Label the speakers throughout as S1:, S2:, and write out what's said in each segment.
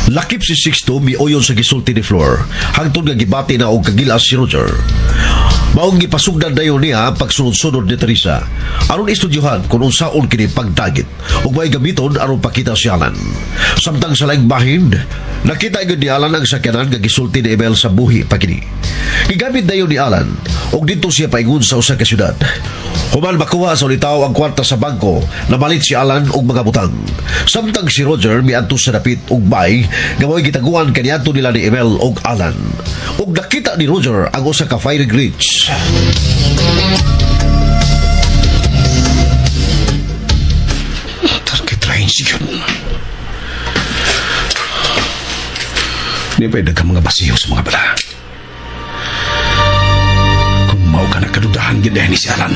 S1: Lakip si Sixto miuyon sa gisulti ni Flor hangtod nga gibati na og kagilas si Roger. Maong gipasugdan dayon niya pagsunod-sunod ni Teresa aron istudyohan kung unsaon kini pagdagit ug may gamiton aron pakita si Alan. Samtang sa laing bahin, nakita gyud ni Alan ang sakyanan nga gisulti ni Emel sa buhi pa kini. Gigamit dayon ni Alan ug didto siya paingon sa usa ka syudad. Human makuha sa ulitaw ang kwarta sa bangko, namalit si Alan og mga butang. Samtang si Roger miadto sa dapit ug bay nga mo'y gitaguan kaniadto nila ni Emel og Alan. Ug nakita ni Roger ang usa ka firing range.
S2: Target range yun. Di ba dagang mga basiyo sa mga bala? Kung mau ka na kadudahan ganda ni si Alan,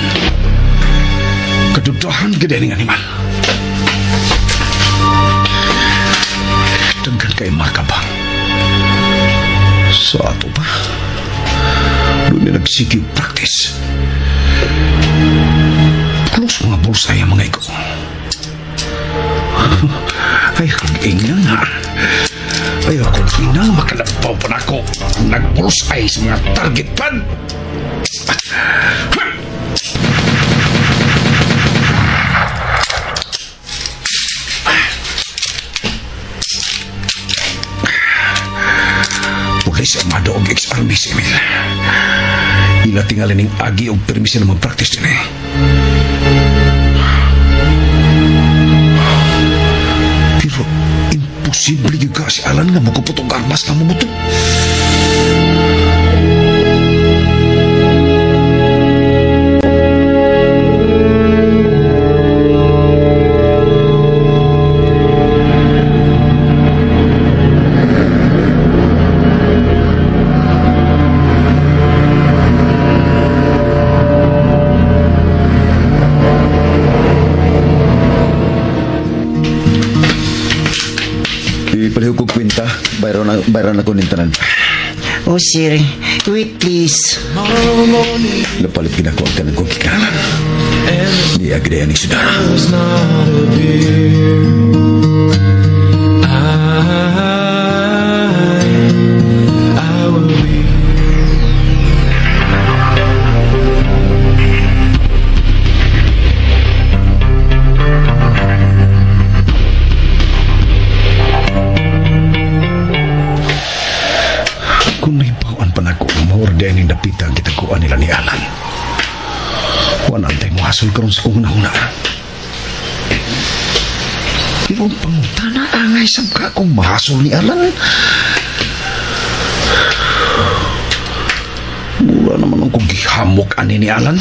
S2: kadudahan ganda ni animal. Daghan kay markabang sa ato ba? Doon na nagsigig practice. Plus mga bulsay ang mga iko. Ay, kag-ingnan ha. Ay, ako inang makalabaw pa na ako. Nagbulsay sa mga target pad. Pulis ang madaog ex-army si Emil. Ila tingalin ng agi o permisi na mag-practice din eh. Pero imposible juga si Alan nga maguputong armas na mabuto.
S3: Palihog kong kwenta, bayran ako nintanan.
S4: Oh, sir. Wait, please.
S3: Napalit pinakuha ka ng kong kikalan. Di agreyan ni Sudara.
S5: I will be.
S2: Kung naibawan pa na ko, maorden yung napita ang kitakuan nila ni Alan. Wanantay mo hasol karon sa kong nahuna. Pero ang pangutana angay sa mga kong mahasol ni Alan. Mura naman ang kong gihamok ani ni Alan.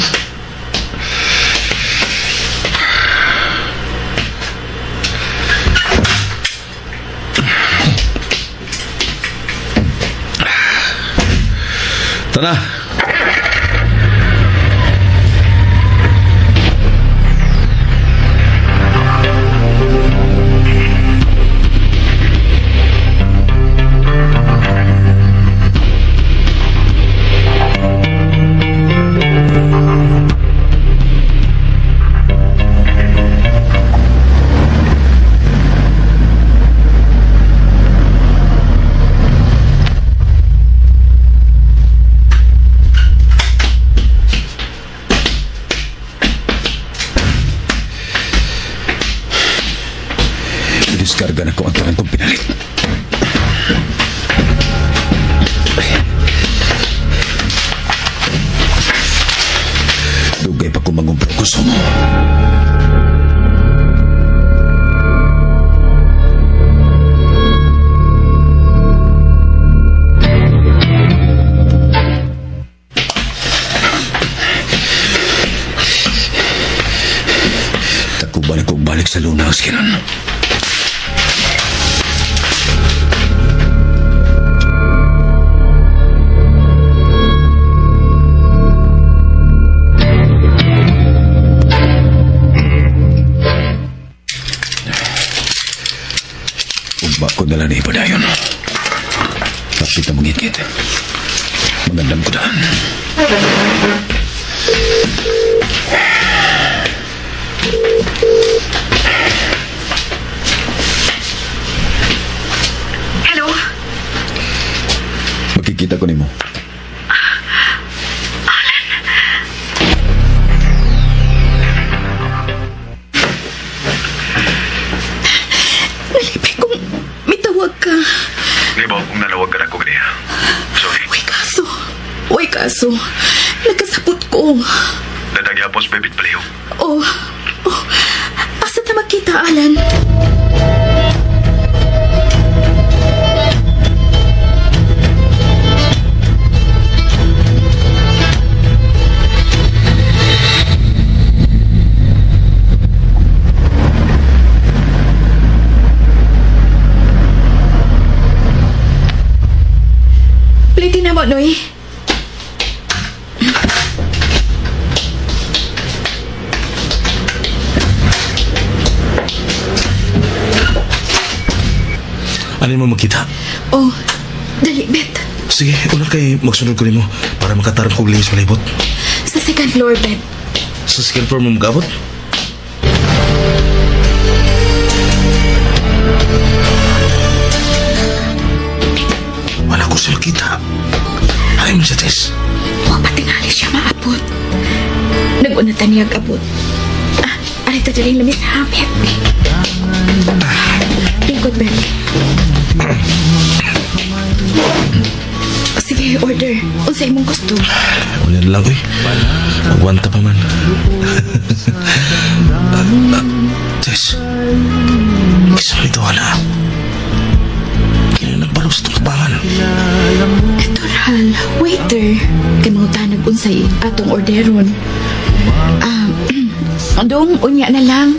S2: Tana. Diskarga na ko ang tarang kong pinalit. Dugay pa kung mangumpro gusto mo. Takuban ako balik sa luna, Oskiran. Ko dala ni Ipadayon. Kapit na mangikit. Magandang ko daan.
S3: ko nimo.
S6: Nalipay kong mitawag ka.
S7: Di ba kung nalawag ka na ko niya? Sorry.
S6: Uy kaso. Nagkasapot ko.
S7: Nadagyapos bebit paliw.
S6: Oh. Asa na makita, Alan? Plate na mo, Noy.
S8: Ano mo makita?
S6: Oh, dali, Bet.
S8: Sige, una kay magsunod ko nimo para makatarang kong linis malibot.
S6: Sa second floor, Bet.
S8: Sa second floor mo magabot? Wala ko siya makita. Ay mo siya, Tess.
S6: Huwag patingali siya maabot. Nag-unatan niya abot. Arita dali lamis na, Bet. Ikot, Bet. Sige, order. Unsay mong gusto.
S8: Wala na lang, eh. Magwanta pa man. Tess, kisa mo ito, wala. Kaya nagbalos itong kabangan.
S6: Ito, Ral. Waiter. Kay mga tanag unsay atong orderon. Dong, unya na lang.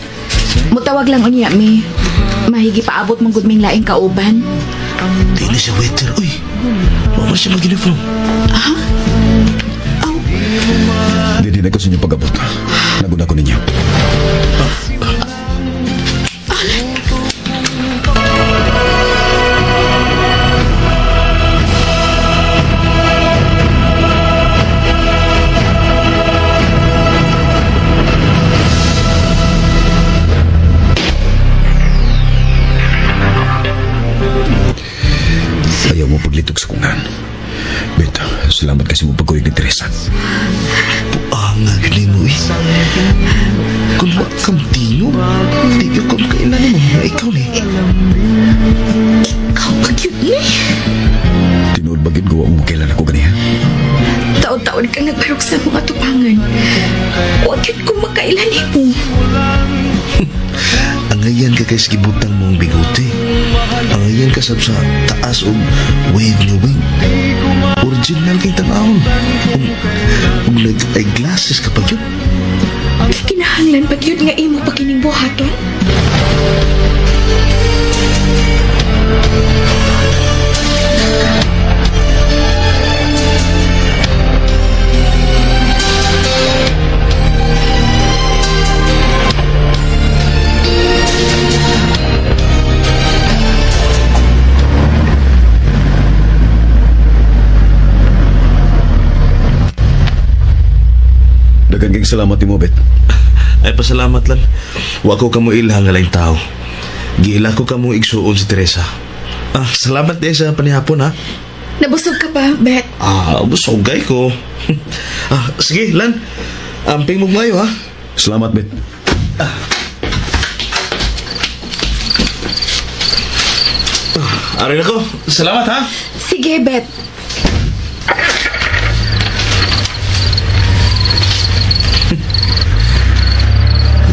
S6: Mutawag lang unya, mi. Mahigi paabot mong gudming laing kauban.
S8: Di na siya waiter, uy. Huwag mo siya mag-uniform.
S3: Hindi na ko sa inyo pag-abot. Naguna ko ninyo. Ayaw mo paglitog sa kungan. Bet, salamat kasi mo pagkuyog ni Teresa.
S8: Nga galing mo, eh. Kung wak kang tino, di ka kung kailan mo na ikaw, eh.
S6: Ikaw pag-yun, ni.
S3: Tinuod bagid gawa mo kailan ako ganiya.
S6: Taon-taon ka nagbarok sa mga tupangan. Huwag yun kung makailanin mo.
S8: Angayan ka kay skibutang mong bigote. Angayan ka sa taas o wave na wing. Original kay tanawon. Nag-eyeglasses ka pag yun.
S6: Kinahanglan pag yun nga imo pakining buhaton.
S3: Dagan kang salamat ni mo, Bet.
S8: Ay, pasalamat lang. Wa ko kamo ilhang nga laing tao. Giila ko kamo igsuon si Teresa. Salamat din sa panihapon, ha?
S6: Nabusog ka pa, Bet?
S8: Busogay ko. Sige, Lan. Amping mo ngayo, ha?
S3: Salamat, Bet.
S8: Aray na ko. Salamat, ha?
S6: Sige, Bet.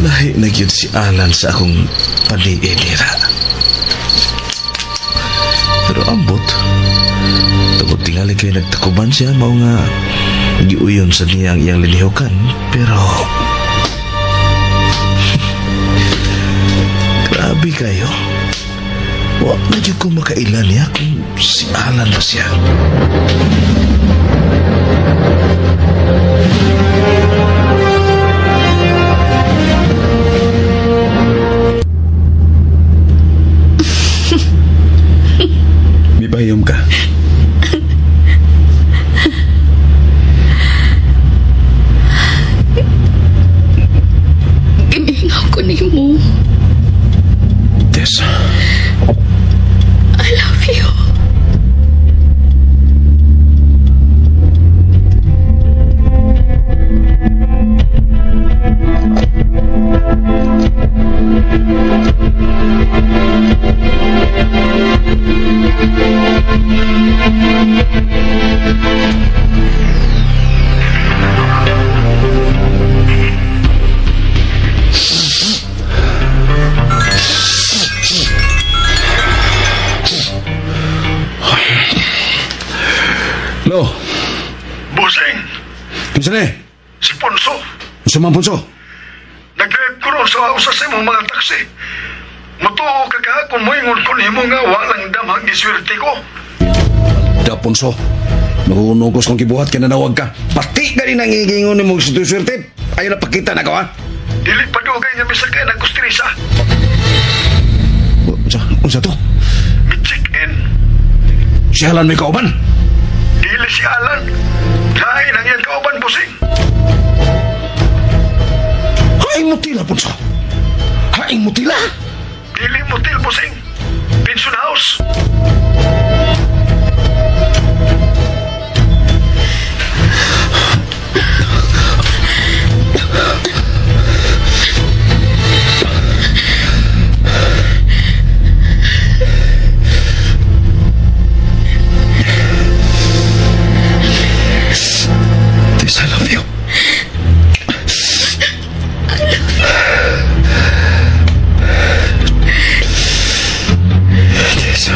S8: Lahi na gyud si Alan sa akong paniinira. Pero ambot, tagod tingali kayo nagtakuban siya, mao nga giuyon sa niya ang iyang linihukan. Pero grabe kayo. Wa na gyud ko makailan niya kung si Alan ba siya.
S3: Pahiyom ka.
S6: Gimingaw ko ni mo.
S3: Tess.
S6: I love you.
S2: Minsan eh,
S7: Si Ponso.
S2: sumang punso.
S7: Nag-drive ko ron sa usa sa imong mga taksi. Matuo ka kahapon mo ingon ko nimo nga walang damhang giswerte ko.
S2: Da punso. Nahunugos kong kibuhat ka na nawag ka. Pati ka rin ang higingon ni mong swerte. Ayaw na pakita na ka, ha?
S7: Dili pa dugay nga misakay na kustrisa.
S2: Unsa to?
S7: Mi-check-in.
S2: Si Alan may kauban.
S7: Dili si Alan. Lain ang iyang kauban, busing.
S2: Haing mo tila, punso. Haing mo tila.
S7: Dili motel, busing. Pension house.
S2: This, I love you. This.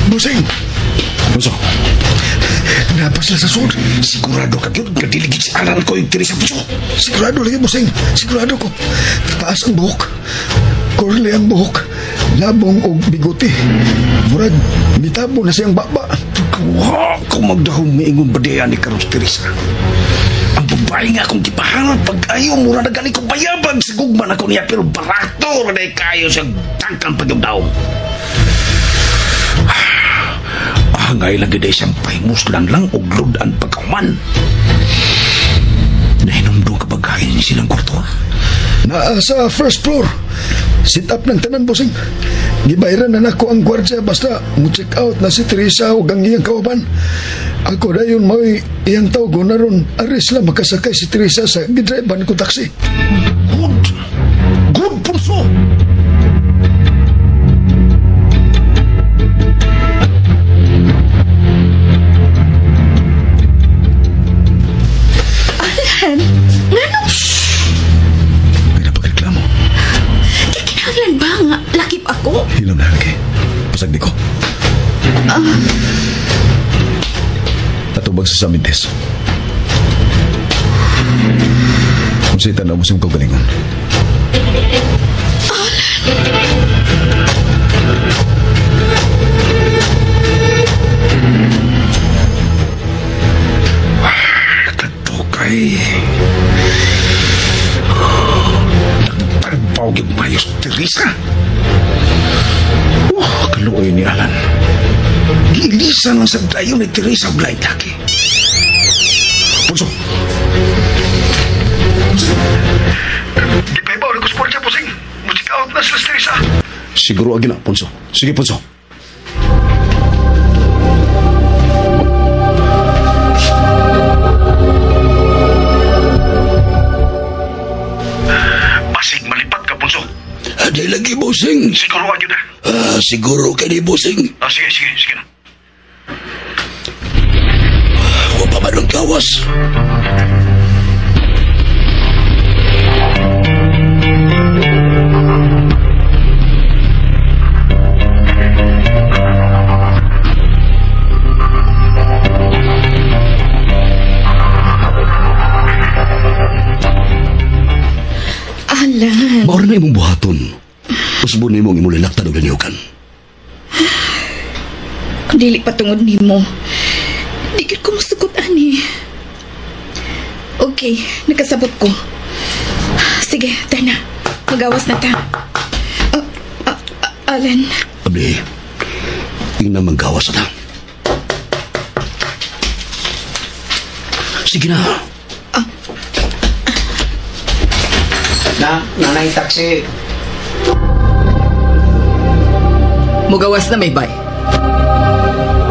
S7: Busing.
S2: Punso.
S7: Napas na sa sud.
S2: Sigurado ka yun. Nadiligid si Alan ko yung Teresa, punso.
S7: Sigurado lagi, busing. Sigurado ko. Taas ang buhok. Curly ang buhok. Labong o bigote. Murag, mitabo na siyang baba.
S2: Wow, kung magdahong maingon ba diyan ni Karos Teresa? Ang babae nga akong gipahanap pag ayaw mura na galing kong bayabag sa gugman ako niya pero barato na kayo sa tangkang pagyumdaong. Ngay lang gede siyang pahimuslan lang o gludan pagkauman. Nahinumdong kapag silang kwarto.
S7: Naa sa first floor. Sit up ng tanan, busing. Gibayran na nako ang gwardya basta mo-check out na si Teresa o ang iyang kauban. Ako dayon mo'y iyang tawgo na ron. Aris lang makasakay si Teresa sa gidriban ko taksi.
S2: Good. Good, punso.
S6: Nganong
S2: May napagreklamo.
S6: kinahanglan ba nga lakip ako?
S2: Hilam na lagi. Pasag di ko. Tatubag sa samintes. Kung sita na mo siyang kagalingon. Katukay. Nagtagpaw yung mayos Teresa. Kaluoy ni Alan. Gilisan lang sa dayo ni Teresa blind laki. Punso.
S7: Di pa ibaw na ko sport siya, busing. Mo-check out na sila si Teresa.
S2: Siguro agin na, Punso. Sige, Punso.
S7: Basig malipat ka, Ponso.
S2: Di lagi, Bosing.
S7: Siguro agad na.
S2: Siguro ka ni Bosing.
S7: Sige na.
S2: Huwag pa man ang gawas.
S6: Alan.
S2: Maura na imong buhaton. Usbo na imong imulilak tanong laniukan.
S6: Kung dili patungod nimo, di gid ko musugot ani. Okay, nakasabot ko. Sige, tara na. Magawas na ta. Alan.
S2: Abdi, tingnan maggawas na. Sige na.
S4: Nanay taxi.
S9: Mugawas na may bay.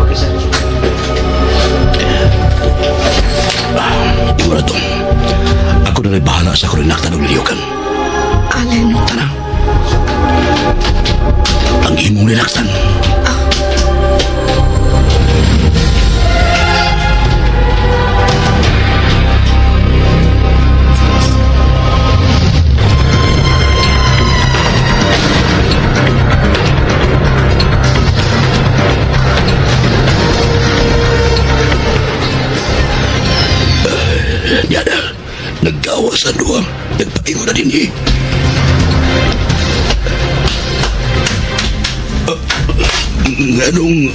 S4: Okay, sir.
S2: Iwala to. Ako na rin bahala sa kurinakta ng liliukan.
S6: Alan.
S2: Tana. Ang imong relaxan. Nyada, naggawasan doang. Nagpaingo na din eh. Nganong...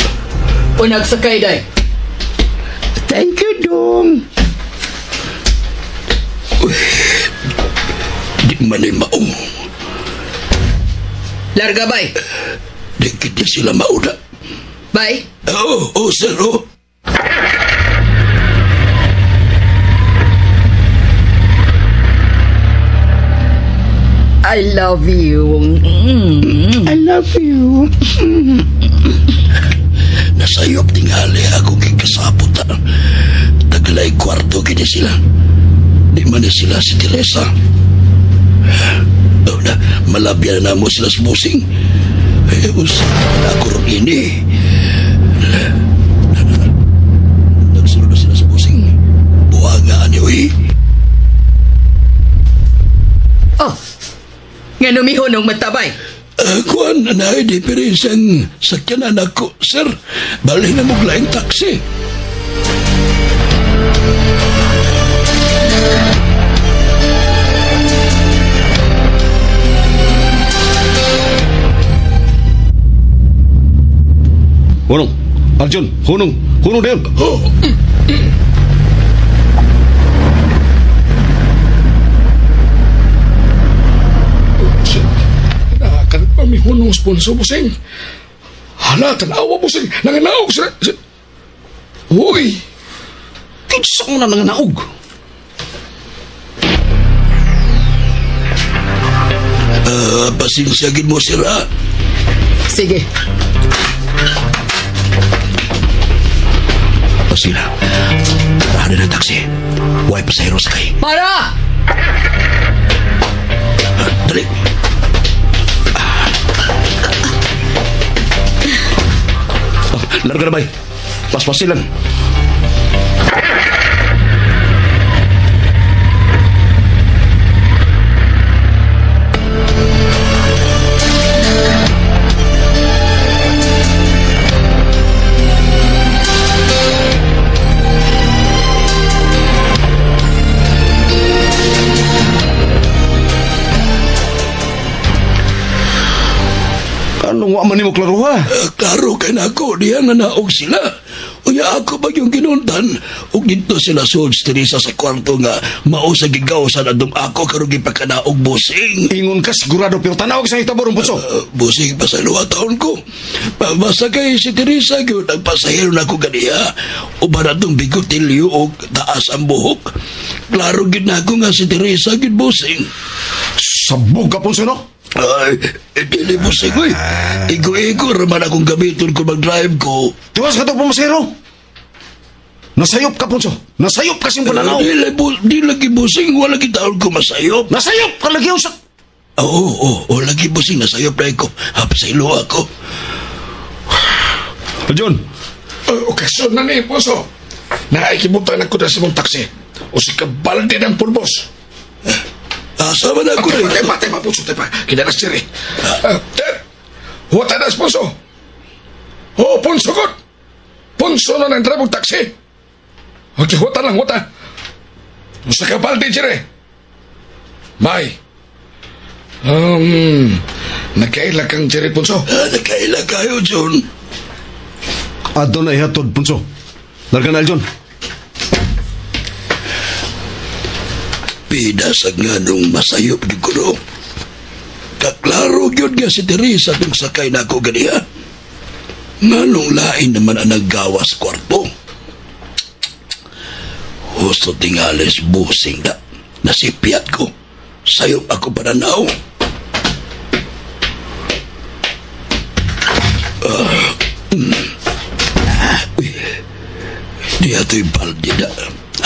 S9: Unag sakay, day.
S2: Thank you, Dong. Di man ay maong.
S9: Larga, bay.
S2: Di kita sila mauna.
S9: Bay?
S2: Oh, sir, oh.
S9: I love you.
S2: I love you. Nasayop tingali ako kikasapot. Taglay kwarto kini sila. Di man sila si Teresa. Na, malabyan na mo sila sa busing. Ako rin ini. Nagsunod na sila sa busing. Buwangaan niyo eh.
S9: Oh, nga numihunong matabay.
S2: Kuan na ay diferensyang sakyanan ako, sir. Bali na mong taxi.
S3: Hunong, Arjun, hunong din.
S2: Oh.
S7: Kan pamihunong sponsor busing. Hala, tanawa busing. Nanganaog sa... Uy!
S3: Kinsa mo na nanganaog?
S2: Pasinsagin mo, sir, ha?
S9: Sige.
S2: Pasila. Tahanan ng taxi. Huwag pasahero sakay.
S9: Para!
S2: Dali.
S3: Larga na bay. Paspasin lang. Anong wa man nimo klaro ha?
S2: Klaro kay na ako, diyan na naog sila. Uya ako ba yung ginuntan? Ug dito sila sud Teresa sa kwarto nga mao sa gigaw sa nadum ako karon gipakanaog busing.
S3: Ingon ka sigurado pero tanawag sa itaborong bunso.
S2: Busing pa sa 2 taon ko. Basta kay si Teresa gyud nagpasahero na ko ganiya. Uban atong bigotilyo og taas ang buhok. Klaro gid na ako nga si Teresa gid busing.
S3: Sabog ka punso no?
S2: Ay, dili busing oy. Igo-igo raman akong gamiton kung mag-drive ko.
S3: Tuwas ka to pumasero. Nasayop ka punso. Nasayop kasing pananaw.
S2: Di lagi busing, wala gitaon ko masayop.
S3: Nasayop ka lagi usak.
S2: Oo, lagi busing, nasayop na ko. Hapasaylo ako.
S3: John.
S7: Okasyon na ni, puso. Naikibutan ako na sa mong taksi. O si kabalde ng pulbos.
S2: Asama na ako rin.
S7: Tepa, puso, tepa. Kinanas siri. Huwata na, puso. Oh, punso kot. Punso na ng drabong taksi. Okay, huwata lang, huwata. O si kabalde, siri. May. Nagkaila kang siri, punso.
S2: Nagkaila kayo, John.
S3: Adto na ihatod punso. Larga na John.
S2: Pinasag nga nung masayop ni Kuno. Kaklaro yun nga si Teresa nung sakay na ako ganiya. Nganong lain naman ang naggawa sa kwarto. Husto tingales busing na. Nasipiat ko. Sayop ako pananaw. Di ato'y baldi na.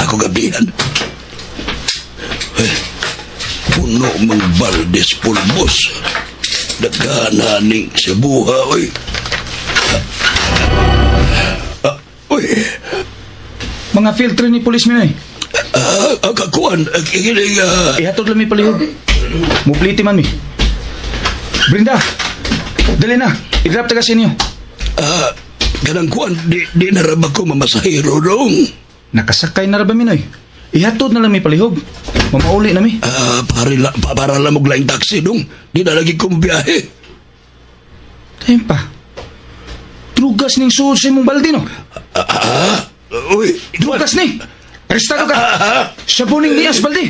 S2: Ako gabihan. Puno mang baldes pulbos. Nagkananing sa buha, oy. Uy,
S10: Mga filter ni pulis Minoy.
S2: kakuan, kikinig,
S10: Ihatod lang may palihog. Mupliti man mi. Brenda, dali na. I-drop taga sa inyo.
S2: ganang kuan, di narabag ko mamasahiro dong.
S10: Nakasakay na ra ba Minoy? Ihatod na lang may palihog. Mamauli na mi.
S2: Para lang maglaing taxi dong. Di na lagi ko mabiyahe.
S10: Tayo pa. Trugas ning suod sa imong balde no?
S2: Uy,
S10: Trugas ni. Arestado ka. Sabuning ni balde.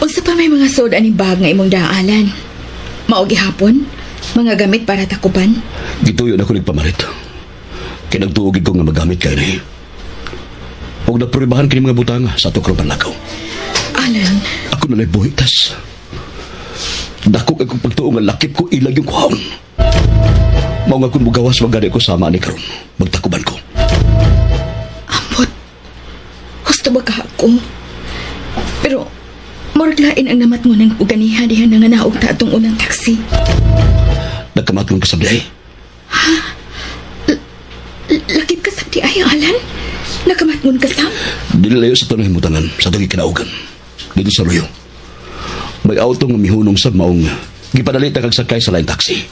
S6: Unsa pa may mga soda ni bag nga imong daalan? Maogi hapon, mga gamit para takupan.
S2: Gituyo na ko nagpamalit. Kinagtuogid ko nga magamit kayo ni. Huwag nagpuribahan kini mga butanga sa tukro panlakaw.
S6: Alan,
S2: Ako na lang buhitas. Dako kay kong pagtuo nga lakip ko ilag yung kuhaon. Mao nga kung mugawas magani ko sama ni karon. Magtakuban ko.
S6: ambot. Gusto ba ka ako? Pero, moraglain ang namatngunan ko ganiha diha na nga naog ta atong unang taxi.
S2: Nagkamatlong ka sa biyay.
S6: Lakip ka sa di ay, Alan? Nakamatngun ka sam?
S2: Dililayo sa tanong himutangan sa tugi kinaugan. Dito sa Royo. May auto nga mihunong sa maong gipadalita kag sakay sa line taxi.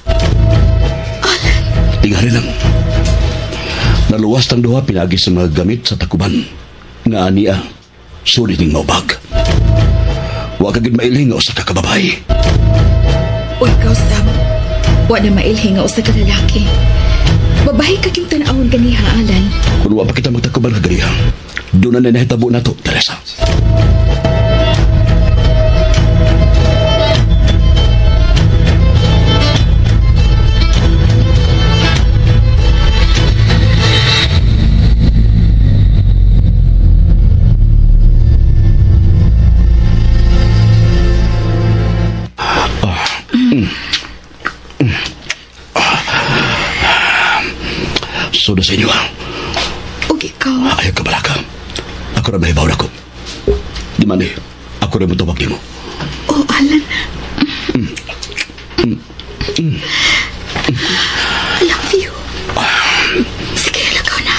S6: Alan,
S2: Tingali lang. Naluwas tang duha pinagi sa mga gamit sa takuban. Nga aniya, sulit ning maubag. Wa ka gid mailhin nga usa ka kababay.
S6: o ikaw, Sam. Wa na mailhi nga usa ka lalaki. Babae ka kim tan-awon ganiha, Alan.
S2: Kung wa pa kita magtakuban ka ganiha, doon na nahitabo na to, Teresa. Soda sa inyo, ha?
S6: O ikaw.
S2: Ayaw ka balaka. Ako rin mahibaw na ko. Di man eh, ako rin mo tawag mo.
S6: O, Alan. I love you. Sige, lagaw na.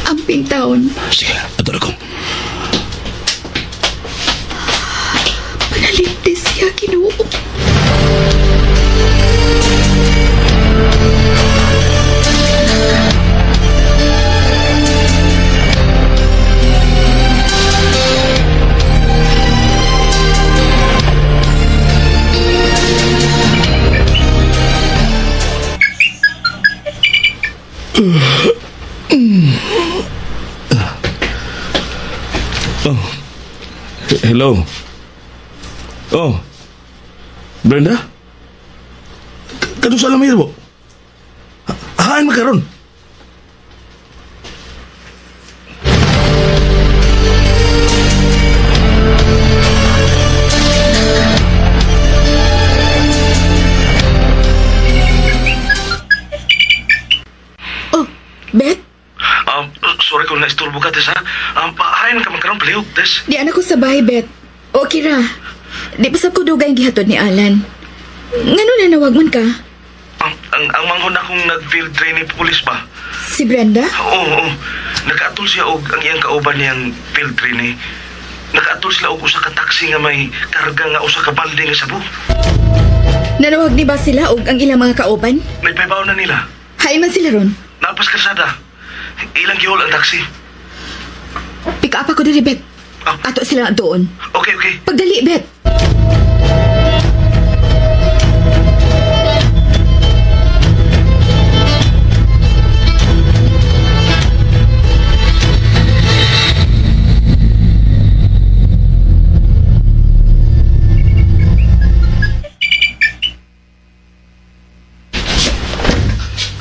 S6: Amping taon.
S2: Sige, ato na ko.
S6: Panaligtis siya, Ginoo.
S8: Hello. Oh. Brenda? Kano sa alamir mo? Haan makaron.
S6: Oh, Beth?
S8: Sorry kung naisturbo ka, Tess, ha? Haan ka makaron palihog, Tess.
S6: Di anak ko sa bahay, Beth. Okay ra. Di pasab ko dugay ang gihatod ni Alan. Ngano na nawag man ka?
S8: Ang manghon akong nag-field training police ba?
S6: Si Brenda?
S8: Oo. Nakaatol siya og ang iyang kauban niyang field training. Nakaatol sila og usa ka taxi nga may karga nga usa ka balde nga sabu.
S6: Nanawag ni ba sila og ang ilang mga kauban?
S8: May paybaw na nila.
S6: Hain man sila ron.
S8: Napas karsada. Ilang gihol ang taxi.
S6: Pick up ako diri, Beth. Ato sila doon.
S8: Okay.
S6: Pagdali, Beth.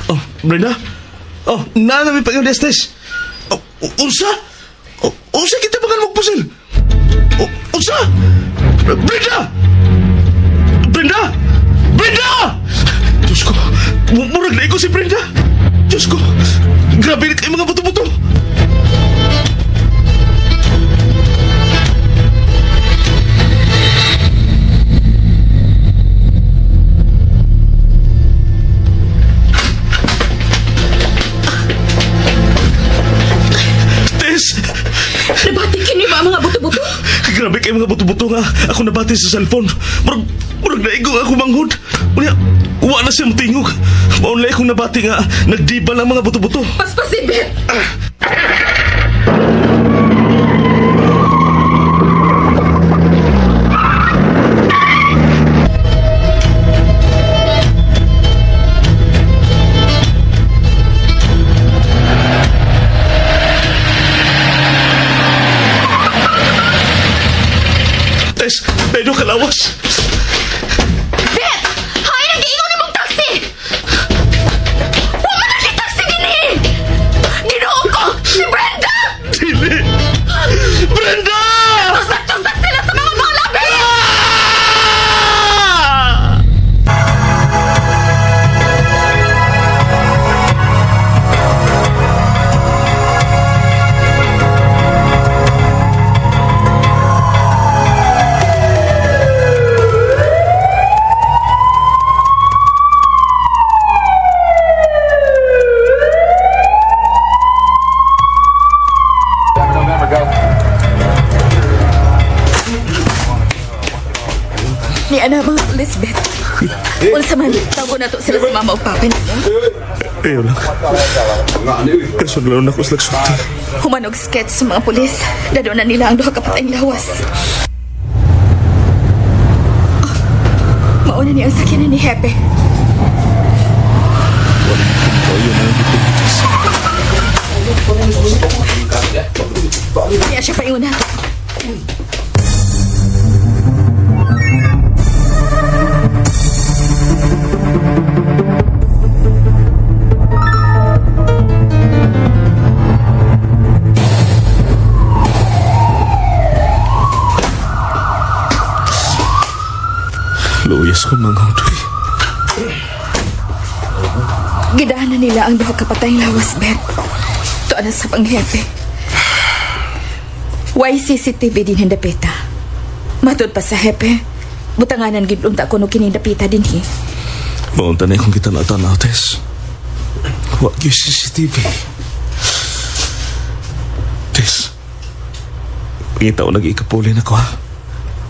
S8: Oh, Brenda? Oh, namin pag yung destes. Unsa? Unsa kita bagan magpusil? Unsa? Brenda! Brenda! Brenda! Diyos ko, murag na ko si Brenda. Diyos ko, grabe na kayo mga buto-buto.
S6: Nabati kini ba mga buto-buto?
S8: Grabe kayo mga buto-buto nga. Ako nabati sa cellphone. Murag naigo ako manghod. Uwa na siya matingog. Maunlay akong nabati nga. Nagdiba lang mga buto-buto.
S6: Paspasibit!
S8: Medyo kalawas.
S6: Bet! Hay, nag-iingon ni mong taxi! Huwag na si taxi gini! Ginoon ko! Si Brenda!
S8: Dili! Brenda!
S6: Tusak-tusak sila sa mga labi! Ni ana mga pulis, Bet. Unsa man, tago na to sila sa mama o papa ninyo.
S8: Ayaw lang. Personal lang ako sa lagsulti.
S6: Humanog sketch sa mga pulis. Dado na nila ang duha ka patayng lawas. Oh, mauna niya ang sakyanan ni Hepe. Kaya siya pa iuna.
S8: Luyas ko manghodoy.
S6: Gidaan na nila ang duha ka patayng lawas, Bet. Tuan na sa panghepe. Why CCTV din hindapita? Matod pa sa hepe, butanganan gidunta ko no kinindapita din hi.
S8: Maunta na kung kita natanaw, Tess. Wag yung CCTV. Tess, pangita ko nag-ikapuli na ko, ha?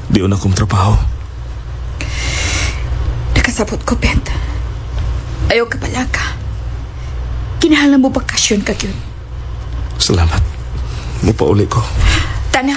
S8: Di ko na akong trabaho.
S6: Nakasabot ko, Bet. Ayaw ka pala ka. Kinahalan mo bakasyon ka yun.
S8: Salamat. Mupauli ko.
S6: Tana.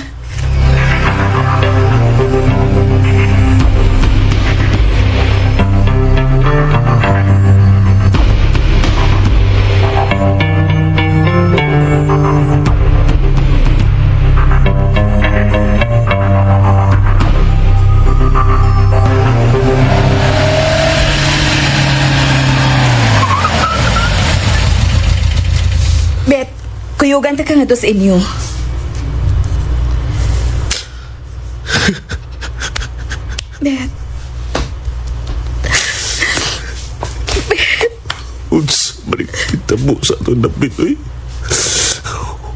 S6: Bet, kuyugan ta ka nga to sa inyo. Bet.
S8: Uns, balik kita mo sa ito na pitoy.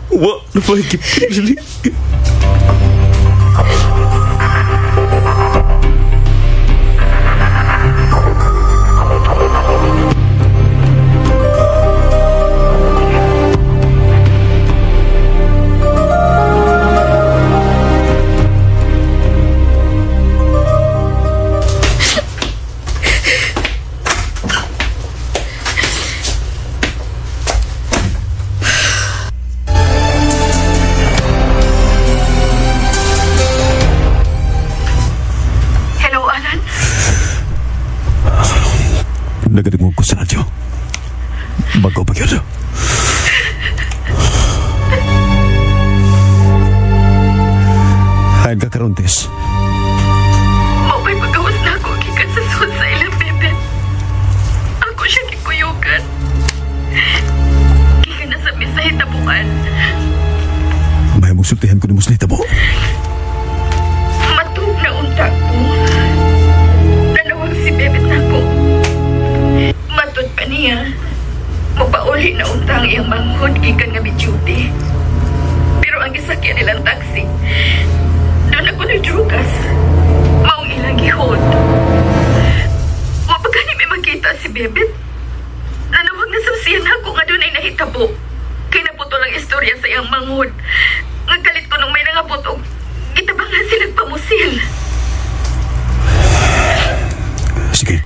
S8: Wa na pa ikipili.
S3: Nagaling ko sa radyo. Bago pa yun. Hayan ka karon, Tess.
S6: Maupay pagkawas na ako gikan sa suot sa ilang bebe. Ako siya kikuyugan. Gikan na sa misay tabuan.
S3: Sultihan ko ni Muslita mo.
S6: Matug na unta ko. Nanawag si Bebet na ko. Matod pa niya. Mapauli na unta ang iyang manghod gikan nga duty. Pero ang gisakyan nilang taxi, doon ako nagdrugas. Maong ilang gihod. Mapagani may makita si Bebet. Nanawag na susiyan ako nga doon ay nahitabo. Kaya naputol ang istorya sa iyang manghod. Nagkalit ko nung may nangaputog. Itabang na silang pamusil.
S3: Sige.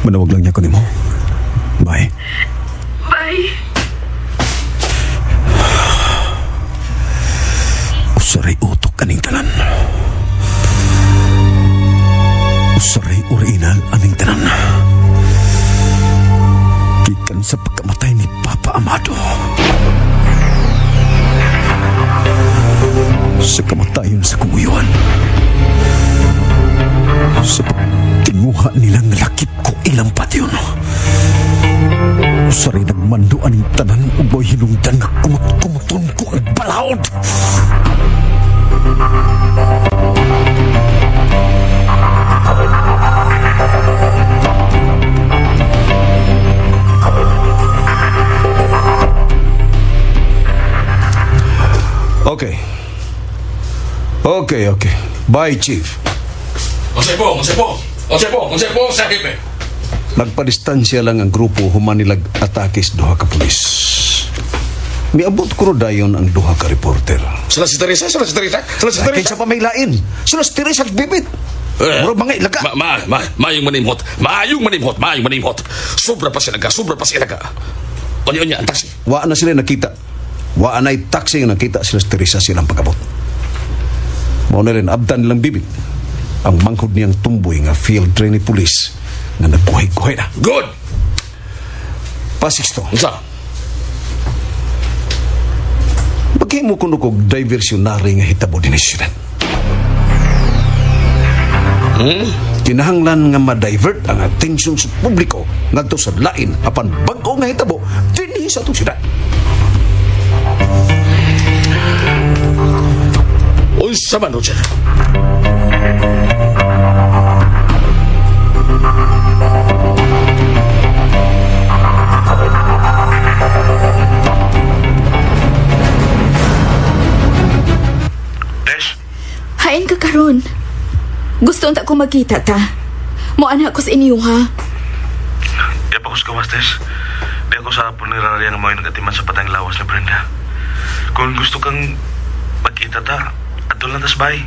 S3: Manawag lang niya ko ni mo. Bye.
S6: Bye.
S3: Usaray utok kaning tanan. Usaray original aning tanan. Gikan sa pagkamatay ni Papa Amado. Sa kamatayon sa kuyuan. Sa pagtinguha nilang lakip ko ilang patyon. Usaray nagmando aning tanan uboy hinungdan nga kumut-kumuton ko ang balaod.
S2: Okay. Bye, Chief.
S8: Konsepo, sahipe.
S2: Nagpadistansya lang ang grupo human nilag atakis duha ka pulis. Miabot ko dayon ang duha ka reporter.
S8: Sila si Teresa.
S2: Kinsa pa may lain? Sila si Teresa Bibit. Muro mga ilaga.
S8: Mayong manimhot. Sobra pa sila ka. Onya, ang taxi.
S2: Wa na sila nakita. Wa na'y taxi nga nakita sila si Teresa silang pagabot. Mao na rin abdan nilang Bibit. Ang mangkod niyang tumboy nga field trainee police nga nagkuhay-kuhay na.
S8: Good!
S2: Pasiksto.
S8: Unsa?
S2: Bagay mo kuno kog diversionary nga hitabo din syudad. Kinahanglan nga ma-divert ang atensyon sa publiko ngadto sa lain apan bag-o nga hitabo dinhi sa atong syudad.
S8: Unsa man, Roger?
S6: Hain ka karon. Gusto unta ko magkita ta. Mo anak ko sa inyo ha.
S11: Di pa ko sa gawas, Tess. Di ako sa punerarya ng mga nagatiman sa patang lawas ni Brenda. Kung gusto kang magkita ta, adol lang tas bay.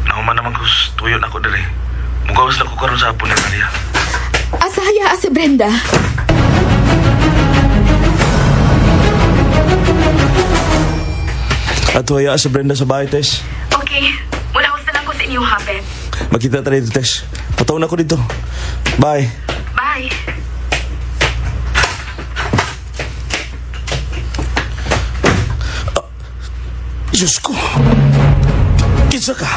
S11: Nahuman naman ko tuyo na ako dali. Mugawas na ko karon sa punerarya.
S6: Asahaya si Brenda.
S11: Ato haya sa Brenda sa bahay, Tess.
S6: Okay. Mula ko na lang ko sa inyo ha, Ben.
S11: Magkita tayo dito, Tess. Pataw na ko dito. Bye.
S6: Bye.
S8: Diyos ko. Kinsa ka?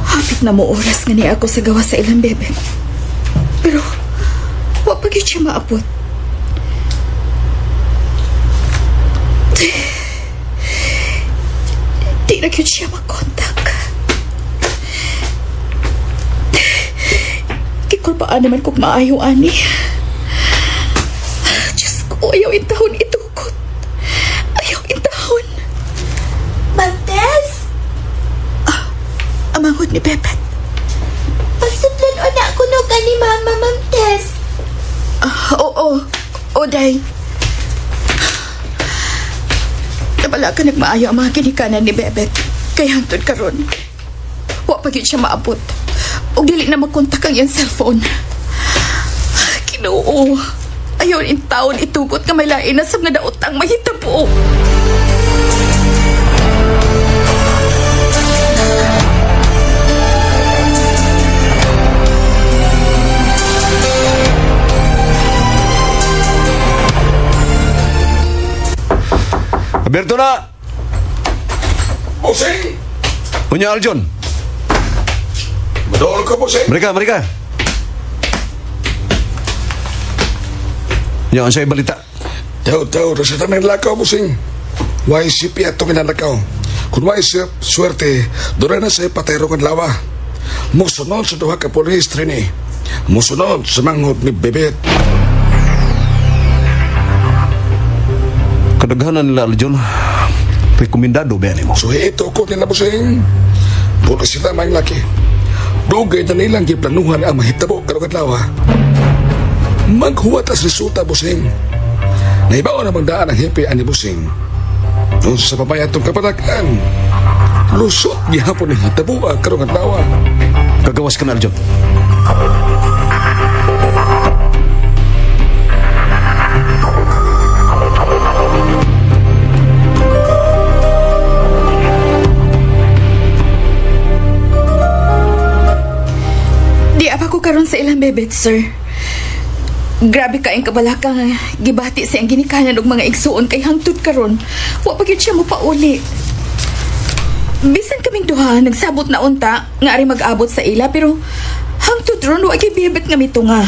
S6: Hapit na mo oras nga ni ako sa gawa sa ilang bebe. Pero wa pa gyud siya maabot. Di na gyud siya makontak. Kikulpaan naman kong maayo, ani. Diyos ko, ayaw intahon itukot. Ayaw intahon.
S12: Bantes?
S6: Amangod ni Bebet.
S12: Pasutlan o na ako no ka ni Mama, Ma'am Tess.
S6: Oo. Day. Nabala ka nagmaayo ang mga kinikanan ni Bebet. Kaya hantod karon. Wa pa gyud siya maabot. O dili na makontak ang iyang cellphone. Ginoo. Ayaw in taon itugot ka may lain na sa nga daotang mahitabo.
S3: Abierto na!
S2: Bossing!
S3: Unya, Aljon.
S2: Madol ka, bossing.
S3: Mereka. Unya, ang sa'yo balita.
S2: Tahu, rasa tanang lakaw, bossing. Why si Piato minalakaw? Kung why si swerte, doon na sa patero kan lawa. Musunod sa duha ka polis, Trini. Musunod sa manghod ni Bebet.
S3: Kadaghanan nila, Aljon. Rekomendado ba yan mo?
S2: So ito ko nila, bossing. Puro sila may laki. Dugay na nilang giplanuhan ang mahitabo karoon lawa. Maghuwat as resulta, bossing. Naibaw na magdaan ang hipi ani bossing. Noon sa pamayatong kapatakan, lusot gihapon ang hitabo karoon lawa.
S3: Gagawas ka na, Aljon.
S6: Di apa ko karon sa ilang bebet, sir. Grabe ka ang kabalaka nga gibati sa ang ginikanan og mga igsuon kay hangtod karon. Wa pa gyud siya mo pauli. Bisan kaming duha nagsabot na unta nga ari mag-abot sa ila pero hangtod ron wa gyud bebet nga mitunga.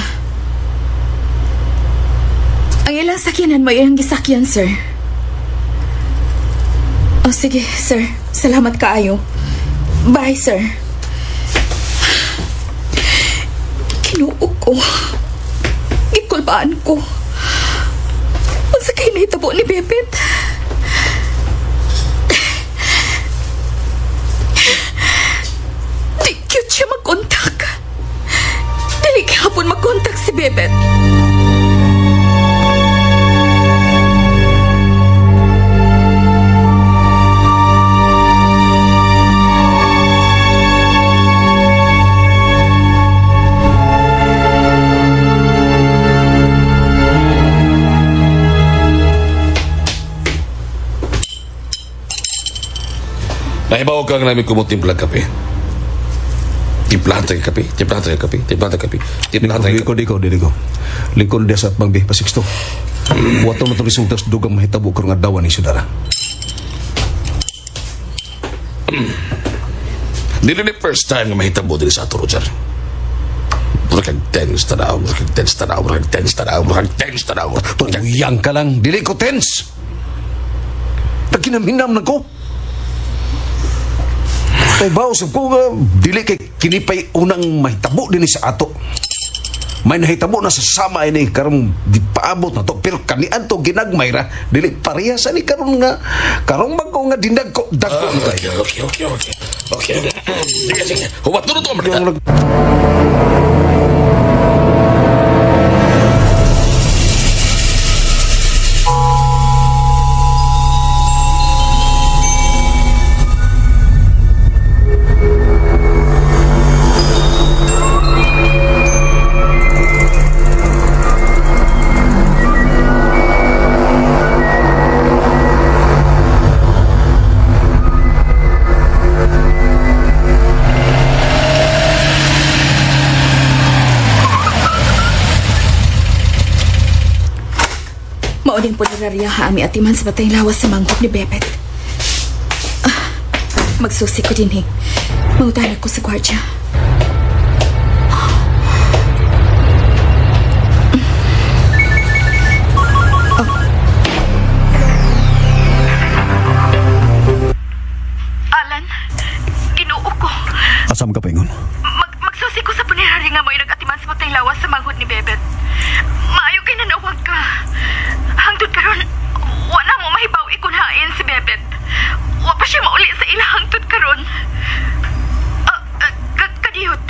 S6: Ang ilang sakyanan mo ilang gisakyan, sir. Oh, sige, sir. Salamat kaayo. Bye, sir. Kinuog ko. Gikulbaan ko. Unsa kay nahitabo ni Bebet? Di cute siya mag-contact. Dili kahapon mag-contact si Bebet.
S2: Nahibaw kang namin kumutimplang kape. Timplahan tayo kape.
S3: Likod dia sa pangbi pasiksto. Wato na ito resultas dugang mahitabo karong adawan ni Sudara.
S2: Dili ni first time nga mahitabo dili sa ato, Roger. Murag tense tanaw.
S3: Tuyang ka lang, dili ko tense. Nagkinaminam na ko. Ay baos ko nga, dili kay kinipay unang mahitabo din sa ato. May nahitabo na sa sama ini karong di paabot na to, pero kanian to ginagmayra, dili parehas ni karon nga karong magko nga dindag ko dako.
S2: Okay. Sige. Huwag turut mo mereka.
S6: Mauding po nirariya haami atiman sa batay lawas sa manggod ni Bebet. Magsusi ko din Mautahan ako sa gwardya. Alan, ginuo ko.
S3: Asam ka, Pengon?
S6: Magsusi ko sa punirari nga mo'y nag-atiman sa batay lawas sa manggod ni Bebet. Maayo kay nanawag ka. Hangtod karon, wala mo mahibaw ikunhain si Bebet. Wa pa siya mauli sa ila hangtod karon. Kadiyot.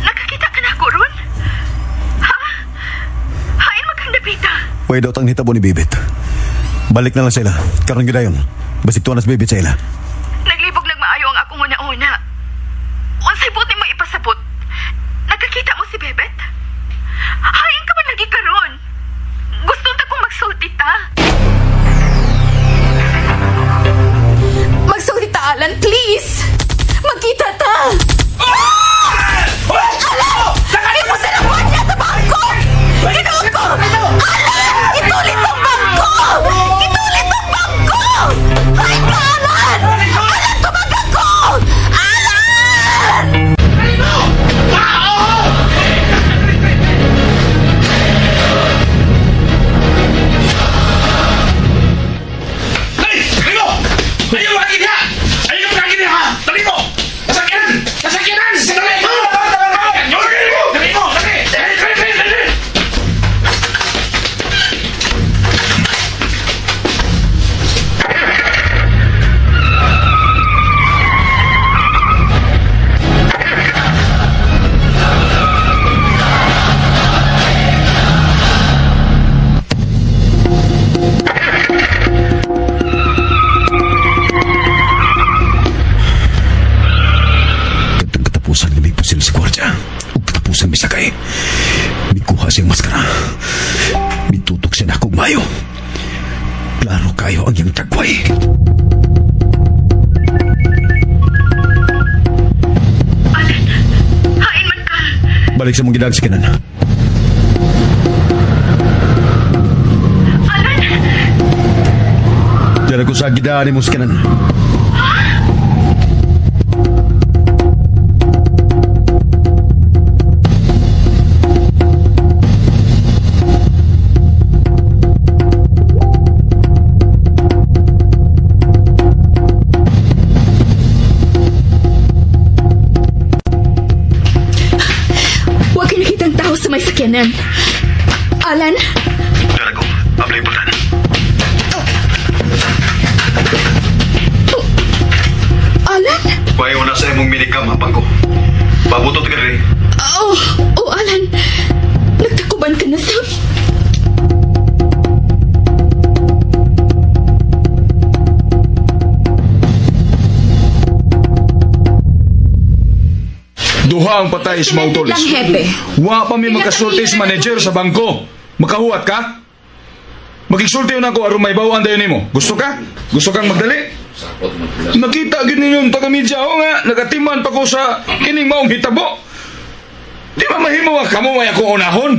S6: Nakakita ka na ako ron? Ha? Hain maghandapita.
S3: Pwede daw tang hitabo ni Bebet. Balik na lang sila. Karon gidayon. Basik tuwan na si Bebet sa ila.
S6: Naglibog nagmaayo ang akong una-una. Unsay buti mo ipasabot? Nakakita mo si Bebet? Hain ka ba lagi karon? Gusto ta kong magsulti ta? Magsulti ta, Alan, please! Magkita ta! Alan! Hindi mo sinabuhan niya sa bangko! Ginuot ko! Alan! Itulit ang bangko! Itulit
S7: Klaro kayo ang iyong tagway.
S6: Alan, hain man ka.
S7: Balik sa mong gidagsikinan.
S6: Alan,
S7: Diyan ako sa gidaan ni mong sikinan.
S9: Huwag ka nakitang tao sa may sakyanan. Alan?
S11: Diyan ako. Available na.
S9: Alan?
S11: Payo na sa imong minikam, hapang ko. Pabutot ka rin.
S9: Oh, Alan. Nagtakuban ka na sa...
S10: Duha ang patay sa mautolis.
S9: Lang, Hepe.
S10: Wa pa mi makasulti sa manager sa bangko. Makahuwat ka? Magigsulti na ako aron may bawaan dayon nimo. Gusto ka? Gusto kang magdali? Nakita gid ninyo ang taga-media nga nagatiman pa ko sa kining maong hitabo. Di ba mahimo nga kamo may akong unahon?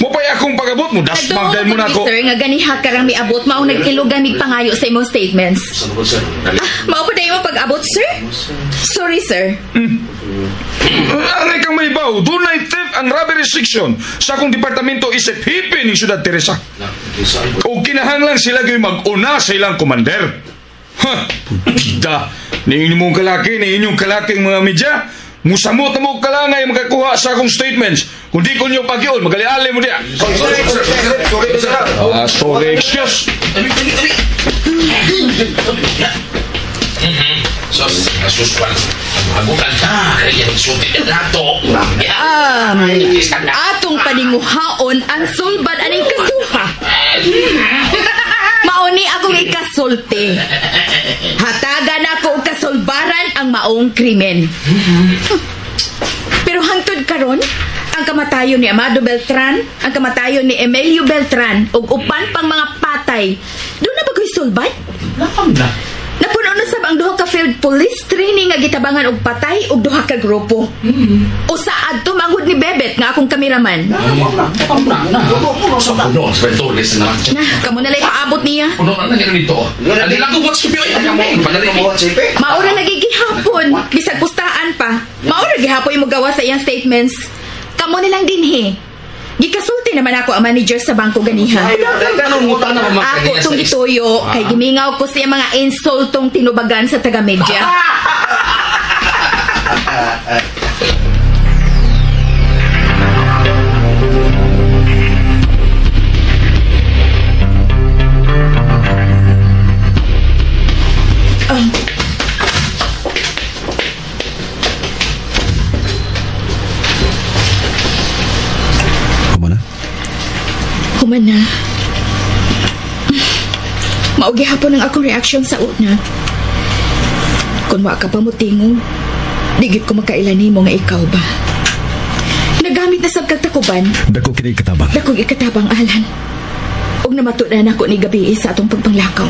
S10: Mupay akong pagabot mo, dasmang dahil mo na ako.
S9: Sir, nga ganiha ka rang miabot, mao nag-ilugan mig pangayo sa imong statements. Mao pa dayon mo pag-abot, sir? Sorry, sir.
S10: Anay kang may baw, dunay theft and robbery section sa akong departamento isip hipi ni Ciudad Teresa. O kinahanglan sila kayo mag-una sa ilang commander. Ha! Putida! Ni inyong kalaki, ni inyong kalaking mga media, musamot na mo kalangay makakuha sa akong statements. Kung di ko nyo pag-iol, magali-ali mo diya. Sorry, excuse.
S2: Suswan. Agutan ka. Kaya suti na nato.
S9: Atong paninguhaon ang sulbad aning kasuha. Mauni akong ikasulti. Hatagan ako og kasulbaran ang maong krimen. Pero hangtod karon, ang kamatayon ni Amado Beltran, ang kamatayon ni Emilio Beltran, ug upan pang mga patay, doon na bagoy sulbad? Napuno na sab ang duha ka field police training nga gitabangan og patay og duha ka grupo. Usa adto manghud ni Bebet nga akong kameraman.
S2: Sa puno, sa pentolis na.
S9: Kamo na lay paabot niya.
S2: Puno na lang dito. Adi lang ko what's to be.
S9: Maura nagigihapon, bisag pustaan pa. Maura gihapon mo gawa sa iyang statements. Kamo na lang dinhi. Gikasulti naman ako ang manager sa bangko ganiha. Ako tong gituyo kay gimingaw ko siya mga insultong tinubagan sa taga-media. Human na. Maugi hapon ang akong reaction sa una. Kung wa ka pa mo tingog, digit ko makailani mo nga ikaw ba. Nagamit na sa kagtakuban.
S7: Dako kini katabang.
S9: Dakong ikatabang, Alan. Og namatudan ako ni gabi sa atong pagpanglakaw.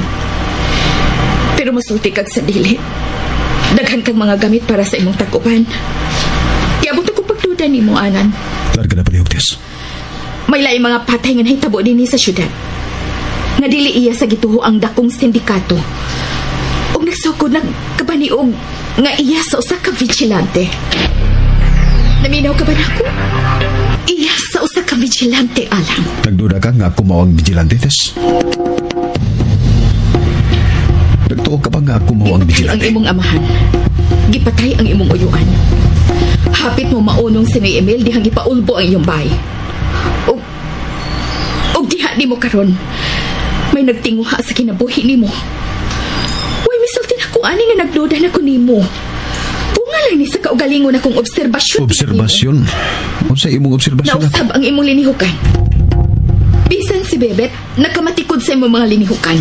S9: Pero masulti kag sa dili. Daghan kang mga gamit para sa imong takuban. Iabot ako pagduda ni mo, Anan.
S7: Larga na palihugtis.
S9: May laing mga patay nga nahitabo din sa syudad. Nadili iya sa gituho ang dakong sindikato. Og nagsukod ng kabaniog nga iya sa usa ka vigilante. Naminaw ka ba na ako? Iya sa usa ka vigilante, Alam.
S7: Nagduda ka nga ako mao ang vigilante, Tess? Nagtuo ka ba nga ako mao ang vigilante?
S9: Ang imong amahan. Gipatay ang imong uyuan. Hapit mo maunong si May Emil dihang ipaulbo ang iyong bahay. Og diha ni mo karon. May nagtinguha sa kinabuhi ni mo. Uy, misulti na ko ani nga nagduda na ko ni mo. Bunga lang ni sa kaugalingon akong obserbasyon.
S7: Obserbasyon? Unsa imong obserbasyon?
S9: Nausab ang imong linihukan. Bisan si Bebet, nakamatikod sa imong mga linihukan.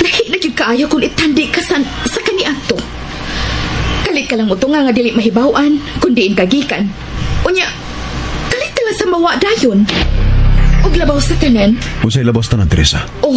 S9: Lahi na gyud kaayo kung itandi ka sa kaniadto. Kalit ka lang mo nga dili mahibawan, kundi kagikan. Unya, kalit ka lang sa mawa dayon. Og labaw sa tanan.
S7: Unsay labaw sa tanan, Teresa?
S9: Oh,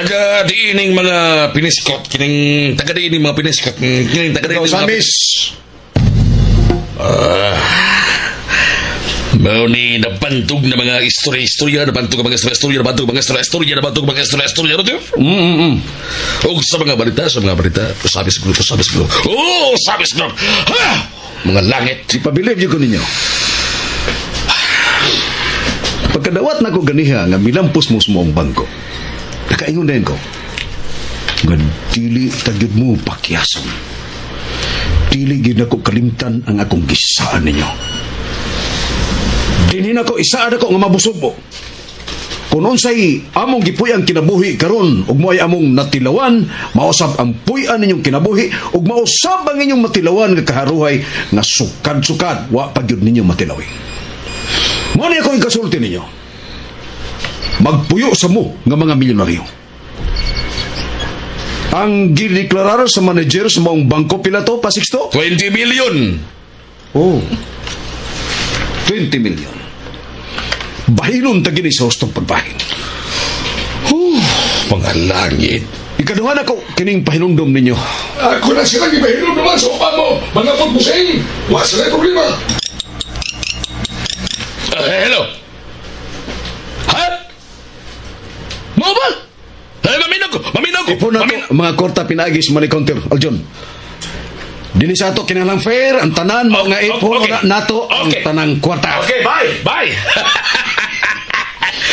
S13: taga diining mga piniskot, kining taga diining mga piniskot, kining taga diining mga
S3: Samis.
S13: Mao ni nabantog na mga istorya, nabantog mga istorya, nabantog mga istorya, O sa mga balita, sabi siguro. Oh, sabi siguro. Ha! Mga langit.
S3: Ipabilib yun ko ninyo. Pagkadawat na ko ganiha nga minampos mo sa mong bangko, nakaingon din ko, nga dili tagyod mo pakyasan. Dili gid ako kalimtan ang akong gisaan ninyo. Dinhin ako isaan ako nga mabusog mo. Kung unsay among gipuyang kinabuhi karon ug mo'y among natilawan, mausab ang puyan ninyong kinabuhi ug mausab ang inyong matilawan nga kaharuhay nga sukad-sukad wa pagyud ninyo matilawi. Mo ni ako ikasulti ninyo. Magpuyo sa mo nga mga milyonaryo. Ang gideklarar sa manager sa maong bangko pila to, Pasiksto?
S13: 20 million.
S3: Oh. 20 million. Bahinon ta gini sa hustong pagbahin.
S13: Mga langit.
S3: Ikaduhan ako kining pahinumdom ninyo.
S13: Ako na sila gibahinom naman sa upa mo. Mga pagpusing. Wala sila problema. Hello. Ha? Mo ba? Maminaw ko.
S3: Ipon na to, mga korta pinagis manikonter, Aljon. Dili sa ato kinalang fair, ang tanan, mga ipon nato, ang tanang kwarta.
S13: Okay, bye.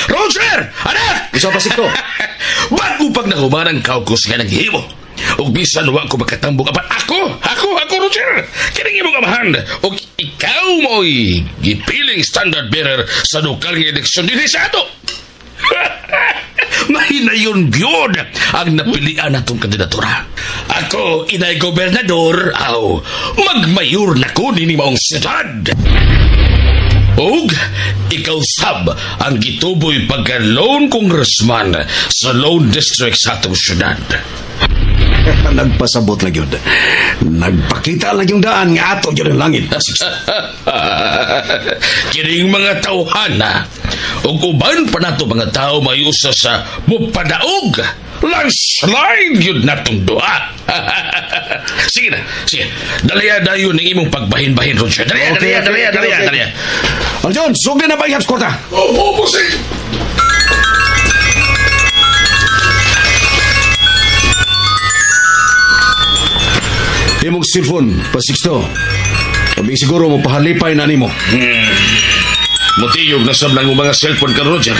S13: Roger! Anak!
S3: Isa pa sito.
S13: Ba't upag nahumanang kaukos nga ng himo? O bisan wa ko makatambok apat ako Roger! Kining imong amahan o ikaw mo'y gipiling standard bearer sa lokal nga eleksyon din sa ato. Mahinayon gyud ang napilian natong kandidatura. Ako inay gobernador aw magmayor na ko nini maong siyudad. Og ikaw sab ang gituboy pagka-lone congressman sa lone district sa atong syudad.
S3: Nagpasabot lang yun. Nagpakita lang yung daan nga ato yun ang langit.
S13: Kining mga tauhana o uban pa nato mga tao may usa sa mupadaog landslide yun natong duha. Sige. Daliya dayon ng imong pagbahin-bahin, Roger. Daliya.
S3: Aljon, sugli na ba ihap skorta?
S13: Oo, bossing.
S3: Imong cellphone, Pasiksto. Sabi siguro mo pahalipay na nimo.
S13: Mutiyog na sablang mga cellphone ka, Roger.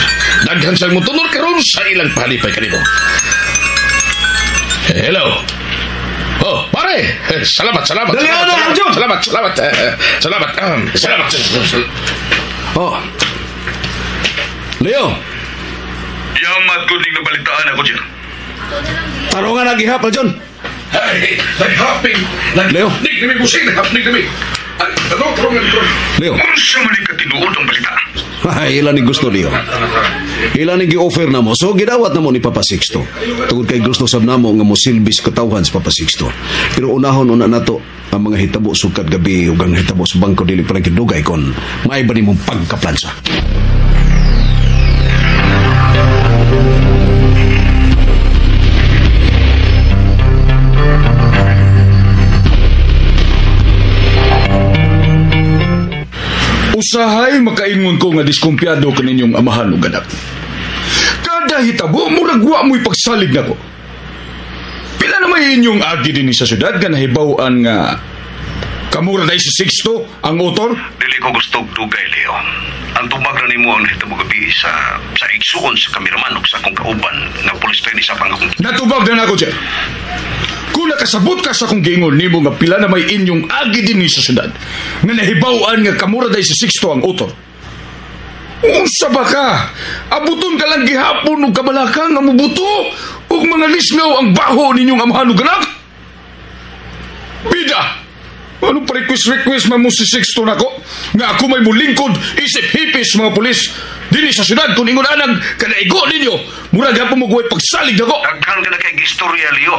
S13: Daghan siyang mutunor karon sa ilang pahalipay ka nimo. Hello. Oh, pare. Salamat.
S3: Dalihan na, Aljon.
S13: Salamat.
S3: Oh. Leo.
S11: Yamat ko ding nabalitaan ako, Jer.
S3: Tarungan lagi hap, Aljon.
S13: Hey, nag-hopping.
S3: Leo.
S13: Nagdami busing, nagdami.
S3: Leo.
S11: Kung sa mali ka tinuod ang balita.
S3: Ay, ilan ni gusto, Leo. Ilan ni gi-offer na mo. So, gidawat na mo ni Papa Sixto. Tungod kay gusto sab na mo nga mo silbis katawhan sa Papa Sixto. Pero unahon una nato ang mga hitabo sukad gabi ug ang hitabo sa bangko dili pa kidugay kon may ba nimong pagkaplansa.
S10: Usahay makaingon ko nga diskumpiyado kaninyong amahan ug anak. Kada hitabo murag wa mo'y pagsalig nako. Pila na may inyong agi din sa syudad nga nahibaw-an nga kamura na si Sixto ang autor?
S11: Dili ko gusto dugay, Leo. Ang tubag na nimo ang nahitabo gabi sa igsuon sa kameraman ug sa akong kauban nga pulis training sa pangakong.
S10: Natubag na nako dyan. Kung nakasabot ka sa kong gingon nimo nga pila na may inyong agi din sa syudad nga nahibaw-an nga kamura na si Sixto ang autor. Unsa ba ka? Abuton ka lang gihapon ug kabalakang nga mubuto ug mga lisngaw ang baho ninyong amahan ug anak? Bida! Ano pa request man mo si Sixto nako? Nga ako may mulingkod isip hipis mga pulis dili sa syudad kung ingon anag kanaigo ninyo murag hapon mo guway pagsalig nako.
S11: Daghan ka na kay istorya, Leo.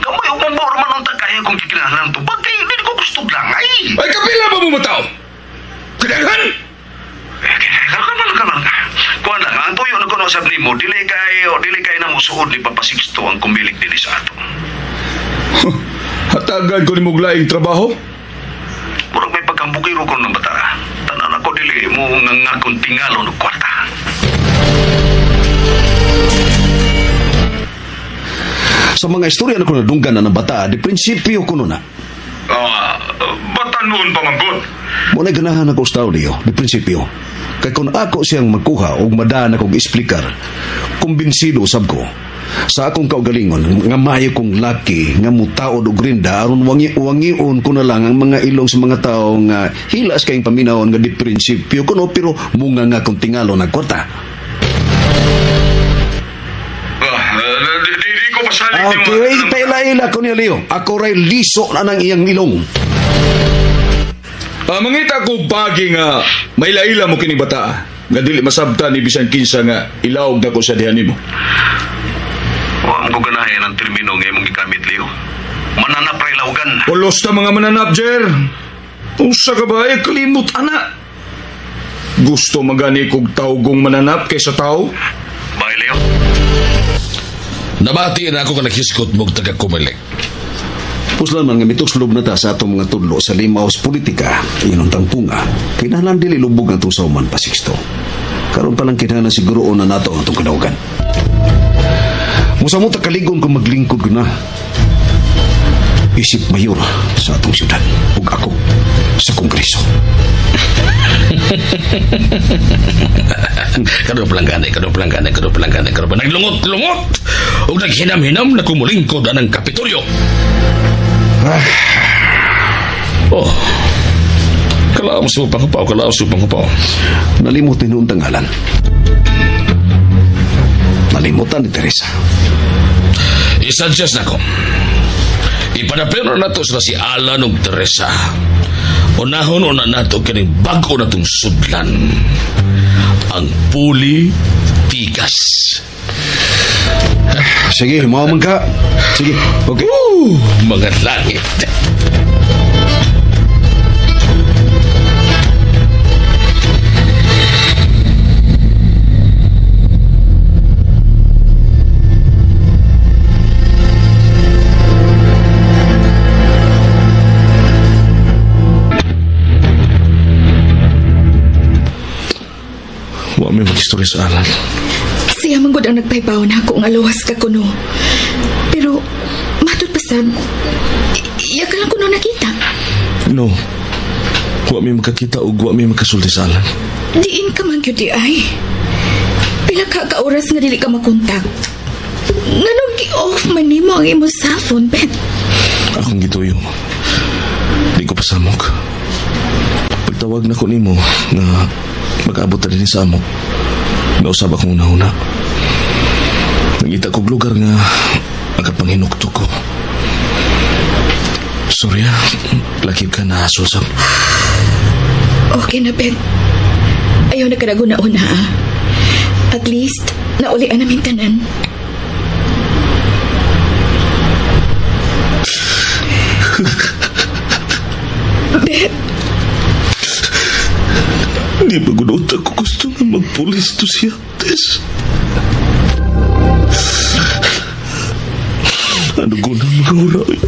S11: Gamay ug mabor man ang tagay kung kikinahanglan tubag kay dili ko gusto langay.
S10: Ay kapila ba mo matao? Kadaghan?
S2: Kamal ka. Kuha na, ang tuyo na kunosap ni mo, dili kay na mo suod ni Papa Sixto ang kumilig din sa ato.
S10: Hatagan ko ni muglaing trabaho?
S2: Murag may pagkambukiro ko ng bata. Tanan ako dili mo nga akong tingalo ng kwarta.
S3: Sa mga istorya na ko nadunggan na ng bata, di prinsipyo ko na.
S2: Bata noon pa manggod.
S3: Muna ganahan ako sa audio, di prinsipyo. Kaya kung ako siyang magkuha o madaan akong isplikar, kumbinsido sab ko, sa akong kaugalingon, nga mayo kong laki, nga mutaod o grinda, aron wangion ko na lang ang mga ilong sa mga tao nga hilas kayong paminahon nga di prinsipyo ko, no, pero munga nga kong tingalo na kwarta.
S2: Di ko masalit
S3: Okay, paila-ila ko niya, Leo. Ako ray liso na ng iyang ilong.
S10: Mangita ko bagi nga may laila mo kini bata. Nga dili masabta ni bisan kinsa nga ilawog na ko sa dihan nimo.
S2: Wa mo ganahin ang termino nga imong gikamit, Leo. Mananap ray lawgan.
S10: Pulos na mga mananap, Jer. Unsa ka ba kalimot ana? Gusto magani kog tawgong mananap kaysa tao?
S2: Bye, Leo.
S13: Nabati na ako ka naghiskot mong taga-kumilik.
S3: Puslan man nga mituslob na ta sa atong mga tudlo sa limaos politika, iyon ang tangpunga. Kinahanglan dili lubog ang itong sauman pa, Sixto. Karon pa lang kinahanglan siguro na nato ang itong kadawagan. Musa mo takaligon kung maglingkod ko na. Isip mayor sa atong syudad ug ako sa Kongreso.
S13: Kado pelanggan. Naglungot-lungot ug naghinam-hinam na kumulingkod anang Kapitolyo. Oh. Kalaos upang upaw.
S3: Nalimot ni noong tanggalan. Nalimutan ni Teresa.
S13: I-suggest na ko. Ipadapero na to sila si Alan ug Teresa. Unahon na nato kining bago na itong sudlan. Ang Puli-Tigas.
S3: Sige, mau man ka. Sige, okay.
S13: Mga langit. Wa may mag-istorya sa Alan.
S9: Siya manggod ang nagpaybaw na ako nga luwas ka kuno. Pero, matod pasab, iya ka lang kuno nakita.
S13: No. Wa may magkakita o wa may magkasulti sa Alan.
S9: Diin ka man yun ay. Pila ka oras nga dili ka makontak. Nganong gi-off man nimo ang imo cellphone, Ben?
S13: Akong gituyo. Di ko pasamok. Pagtawag na ko nimo na mag-abot na din sa amok. Nausap akong una-una. Nangita kong lugar nga magkapanghinukto ko. Sorry lakib ka na asulsap.
S9: Okay na, Ben. Ayaw na ka na At least, naulian namin tanan. Ben.
S13: Hindi ba gunot ako gusto na magpulis to si Ates? Ano guna mga uray?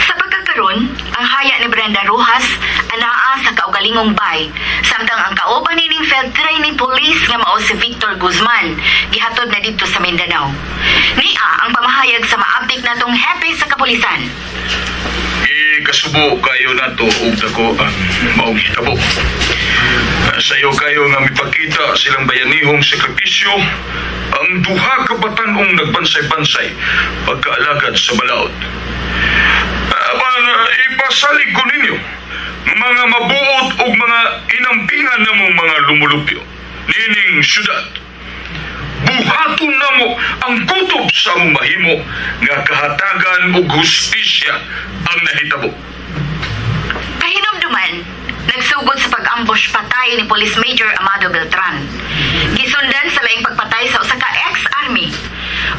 S14: Sa pagkakaroon, ang haya ni Brenda Rojas anaa sa kaugalingong bay. Samtang ang kauban nining field training police nga mao si Victor Guzman gihatod na dito sa Mindanao. Nia ang pamahayag sa maabdik natong hepe sa kapulisan.
S2: Kasubo kayo na to ug dako ang maong hitabo. Sayo kayo nga mipakita silang bayanihong sakripisyo ang duha ka batanong nagbansay-bansay pagkaalagad sa balaod. Ipasalig ko ninyo mga mabuot o mga inampingan na mong mga lumulupyo nining syudad. Buhaton na mo ang kutob sa mong mahimo nga kahatagan o hustisya ang nahitabo.
S14: Kahinumduman, Nagsugod sa pag-ambush patay ni Police Major Amado Beltran. Gisundan sa laing pagpatay sa usa ka ex-army.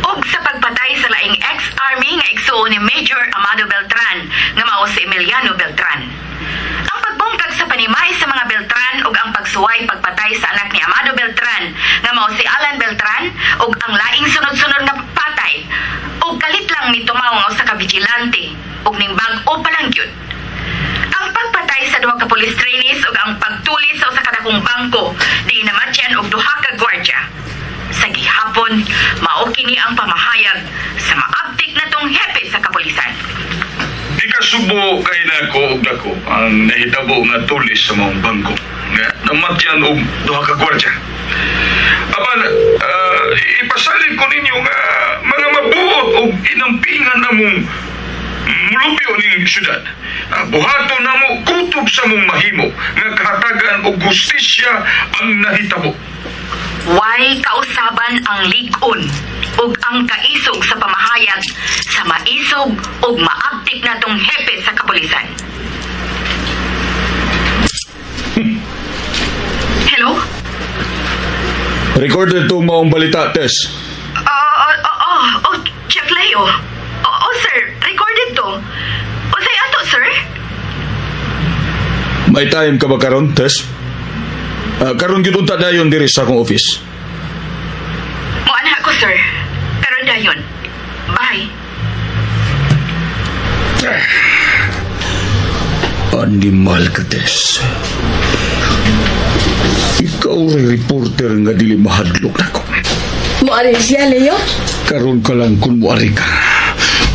S14: Ug sa pagpatay sa laing ex-army nga igsuon ni Major Amado Beltran nga mao si Emiliano Beltran. Ang pagbungkag sa panimay sa mga Beltran ug ang pagsuway pagpatay sa anak ni Amado Beltran nga mao si Alan Beltran ug ang laing sunod-sunod nga patay ug kalit lang ni tumaw nga usa ka vigilante ug ning bag-o pa lang gyud. Ang pagpatay sa duha ka police trainees ug ang pagtulis sa usa ka dakong bangko di namatyan og duha ka gwardya. Sa gihapon, mao kini ang pamahayag sa maabtik natong hepe sa kapulisan.
S10: Ikasubo kay nako og dako ang nahitabo nga tulis sa mga bangko nga namatyan og duha ka gwardya. Apan ipasalig ko ninyo nga mga mabuot og inampingan namong mulupyo ning syudad. Buhaton namo kutob sa mong mahimo nga kahatagan og gustisya ang nahitabo.
S14: Way kausaban ang ligon ug ang kaisog sa pamahayag sa maisog ug maabtik natong hepe sa kapulisan. Hello?
S10: Recorded itong maong balita, Tess.
S14: Chef Leo. Sir, recorded to. Say ato, sir?
S10: May time ka ba karon, Tess? Karon gyud unta dayon diri sa akong office.
S14: Moana ko, sir. Karon dayon. Bye.
S10: Animal ka, Tess. Ikaw ray reporter nga dili mahadlok nako.
S9: Moari siya, Leo?
S10: Karon ka lang kung moari ka.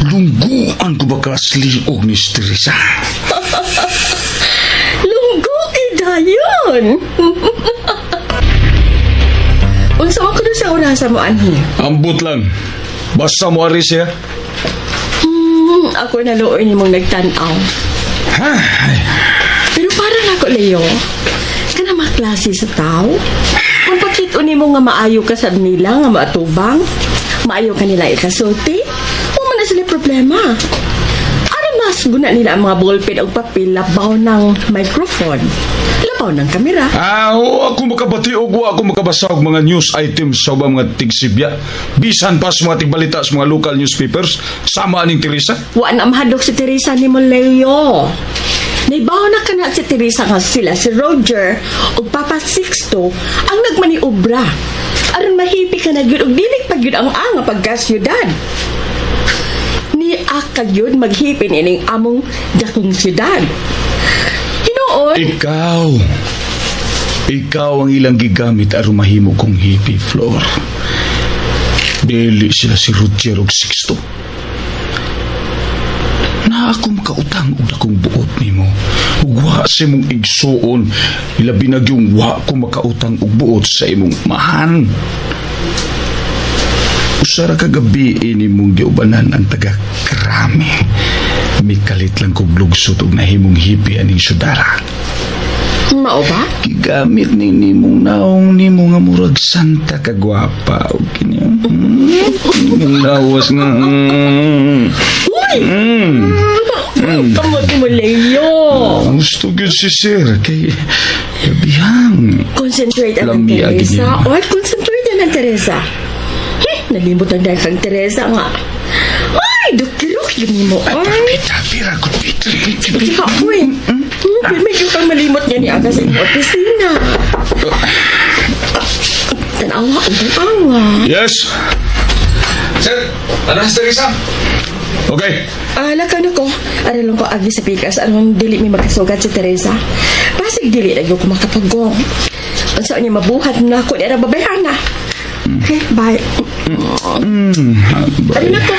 S10: Lungguan ko ba kasliog ni Teresa?
S9: Lunggo dayon. Unsa ako doon sa orasa mo, Anhi?
S10: Ambot lang. Basta mo ari siya.
S9: Ako naluoy ni mong nagtanaw. Pero parang ako, Leo, ka na maklase sa tao. Kung pakito ni mo nga maayo ka sa nila, nga maatubang, maayo ka nila ikasulti, huwag na sila problema. Mas guna nila ang mga ballpen o papel, labaw ng microphone, labaw ng kamera.
S10: Ako makabati o ako makabasa og mga news items sa mga tigsibya. Bisan pa sa mga tigbalita sa mga local newspapers. Sama aning Teresa.
S9: Wa na mahadok si Teresa ni mo, Leo. Naibaw na ka na si Teresa nga sila, si Roger o Papa Sixto ang nagmaniobra. Aron mahipi ka na yun o dilig pag yun ang pagkasyudad. Akal yun maghipin ining among dakong siyudad. Hinoon?
S10: Ikaw ang ilang gigamit aron mahimo kong hippie, Flor. Dili sila si Roger og Sixto. Na ako makautang og dakong buot nimo. Ug wa sa imong igsuon, ilabi na gyung wa ko makautang og buot sa imong mahan. Usara kagabi ini mong giubanan ang taga-krami. Mikalit lang kong lugsot og nahimong hippie aning syudara.
S9: Mao ba?
S10: Gigamit ni mong naong ni mo nga murag santa kagwapa o kanya. Lawas nga.
S9: Uy! Kamot mo, Leo.
S10: Gusto gyud si Sir kay labihang.
S9: Concentrate ang Teresa. Oy, concentrate ang Teresa. Nalimot ang dahil kang Teresa nga. Ay, dukirok yun mo. Ay,
S10: pira ko, Peter.
S9: Ika, uy. Medyo kang malimot niya ni Aga sa inyong opisina. Tanawa.
S10: Yes.
S13: Sir, anas Teresa.
S10: Okay.
S9: Lakan ako. Aral lang ko agi sa pikas. Aron dili may magkasugat si Teresa. Pasig dili na yung kumakapagong. Ang saan niya mabuhat na ako. Di na babayan na. Okay, bye. Ano na ko?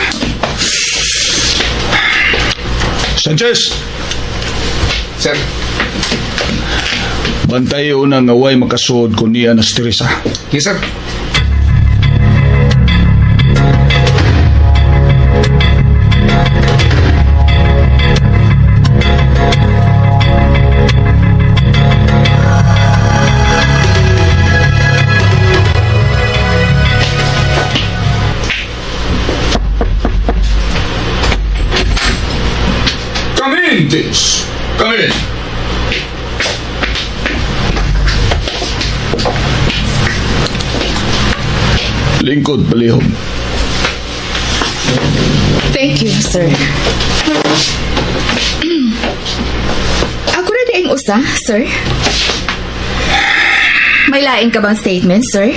S10: Sanchez!
S13: Sir.
S10: Bantay unang away makasuod ko ni Anas Teresa.
S13: Yes, sir.
S10: Come in. lingkod, palihog.
S9: Thank you, sir. Ako na daing usa, sir. May lain ka bang statement, sir?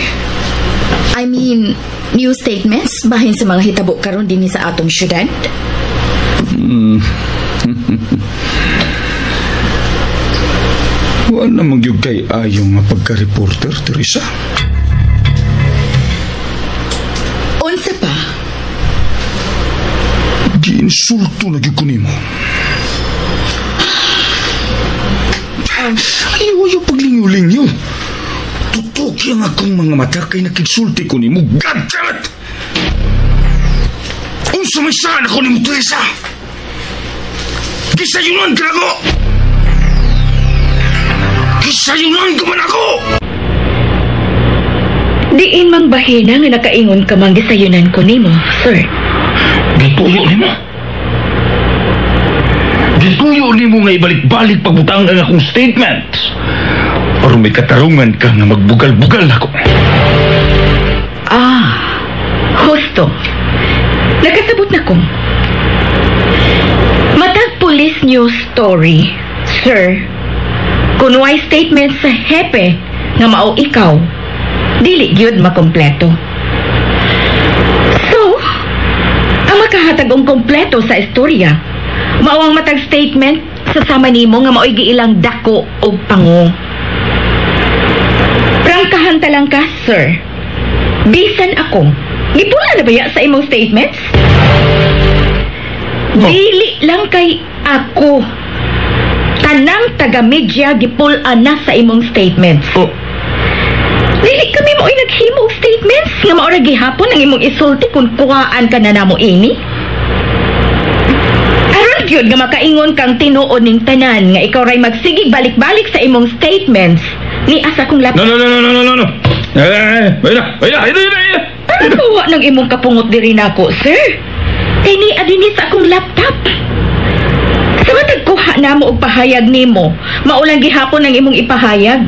S9: I mean, new statements bahin sa mga hitabo karon dinhi sa atong syudad?
S10: Wala namang yung kay ayong nga pagka-reporter, Teresa.
S9: Unsa pa?
S10: Giinsulto na gyud ko nimo. Ayaw paglinyo-linyo. Tutok yung akong mga mata kay nakigsulti ko nimo. God damn it! Unsa may saan ako nimo, Teresa? Gisayunan ka ako! Gisayunan ka man ako!
S9: Diin mang bahina nga nakaingon ka mang gisayunan ko nimo, sir.
S10: Gituyo nimo. Gituyo nimo nga ibalik-balik pagbutang ang akong statement. Pero may katarungan ka nga magbugal-bugal ako.
S9: Husto. Nakasabot na ko. Matag police news story, sir. Kunway statement sa hepe nga mao ikaw, dili gyud makompleto. So, ang makahatag og kompleto sa istorya, mao ang matag statement sa sama nimo nga mao'y giilang dako og pango. Prangkahan talang ka, sir. Bisan ako, gipula na baya sa imong statements? Dili lang kay ako. Tanang taga-media gipul-an na sa imong statements. Dili kami mo ay naghimo og statements nga mao ra gihapon ang imong isulti kung kuhaan ka na namo ini. Aron gyud nga makaingon kang tinuod ning tanan nga ikaw ray magsigig balik-balik sa imong statements ni asa kong laptop.
S10: No.
S9: Kuha ng imong kapungot diri nako, sir. Kay ni adini sa akong laptop. Sa matag kuha namo og pahayag nimo, maulang gihapon ang imong ipahayag.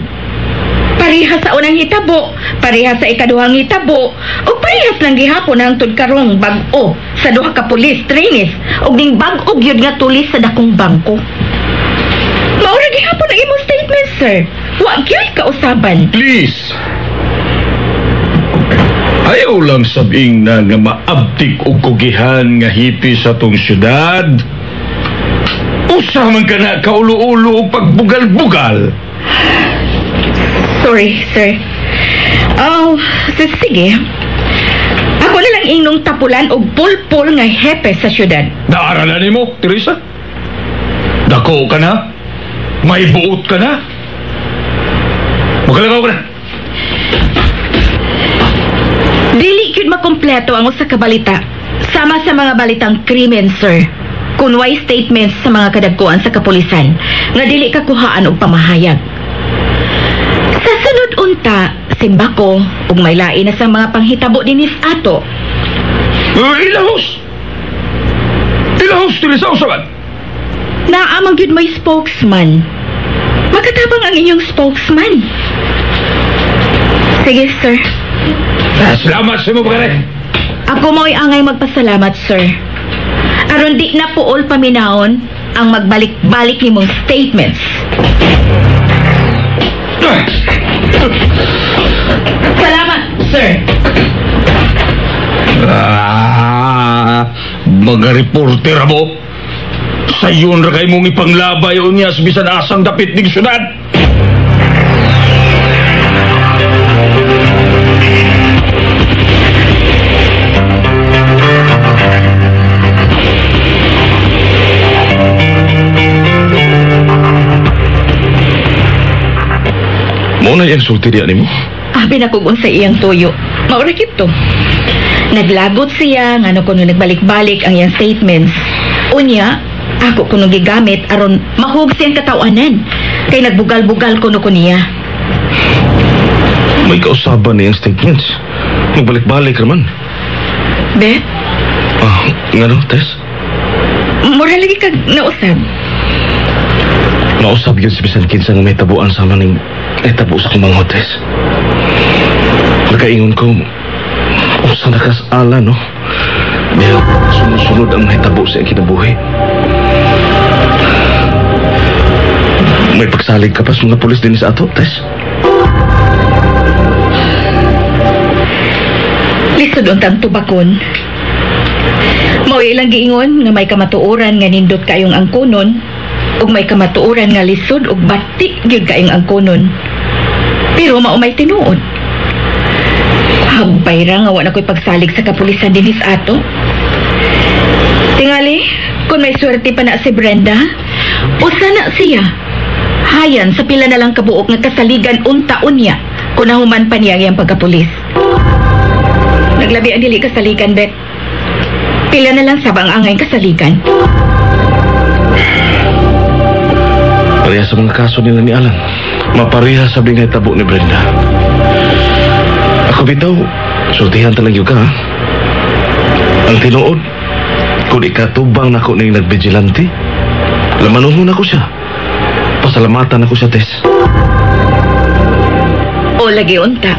S9: Parehas sa unang hitabo, parehas sa ikaduhang hitabo, o parehas lang gihapon ang tud karong bag-o sa duha ka police trainees ug ning bag-o gyud nga tulis sa dakong bangko. Maura gihapon ang imong statement, sir. Wa gyud ka usaban.
S10: Please. Ayaw lang sabing na nga maabtik og kugihan nga hipi sa tong syudad. Usa man ka na kaulo-ulo og pagbugal-bugal.
S9: Sorry, sir. Sige. Ako na lang inong tapulan og pulpul nga hepe sa syudad.
S10: Naaralan nimo, Teresa? Dako ka na? May buot ka na? Magalagaw ka na.
S9: Dili gyud makompleto ang usa ka balita sama sa mga balitang krimen, sir. Kunway statements sa mga kadagkuan sa kapulisan nga dili kakuhaan og pamahayag. Sa sunod unta, simbako ug may lain na sa mga panghitabo dinis ato.
S10: Ilahos, Teresa, usaban.
S9: Naamang gyud may spokesman. Magkatabang ang inyong spokesman. Sige, sir.
S10: Salamat sa mo, pagkare.
S9: Ako mo'y angay magpasalamat, sir. Aron di na puol paminaon ang magbalik-balik nimong statements. Salamat, sir.
S10: Mga reporter mo. Sayon ra kay mong ipanglabay o niya sa bisan asang dapit ning syudad. Muna yung sulti diyan mo?
S9: Abi na kung sa iyang tuyo. Maurakit to. Naglagot siya nga kuno nagbalik-balik ang iyang statements. Unya, ako kuno gigamit aron mahug siyang katawanan. Kay nagbugal-bugal kuno niya.
S11: May kausaban na yung statements. Magbalik-balik naman.
S9: Be?
S11: Nga no, Tess?
S9: Mura lagi kag nausab.
S11: Nausab yun si bisan kinsa nga may tabuan sa maning tabo sa kumang hotes. Nakaingon ko, Sa nakasala, no? Dahil sunod-sunod ang nahitabo sa iyang kinabuhi. May pagsalig ka pa sa mga pulis din sa ato, Tess?
S9: Lisod untang tubakon. Mao ilang giingon nga may kamatuoran nga nindot kayong angkonon ug may kamatuoran nga lisod ug bati gyud kayong angkonon. Pero mao may tinuod. Hambay ra nga wala ko'y pagsalig sa kapulisan dinis ato. Tingali, kung may swerte pa na si Brenda, usa na siya. Hayan sa pila na lang kabuok nga kasaligan untaon niya kung nahuman pa niya ang pagkapulis. Naglabi ang dili kasaligan, Bet. Pila na lang sabang angay kasaligan.
S11: Pareha sa mga kaso nila ni Alan. Mapareha sa bingay tabo ni Brenda. Ako bitaw, sultihan talaga ka, ha? Ang tinuod, kung ikatubang na ako na yung nagbigilante, lamanuhon ako siya. Pasalamatan ako siya, Tess.
S9: O lagi unta.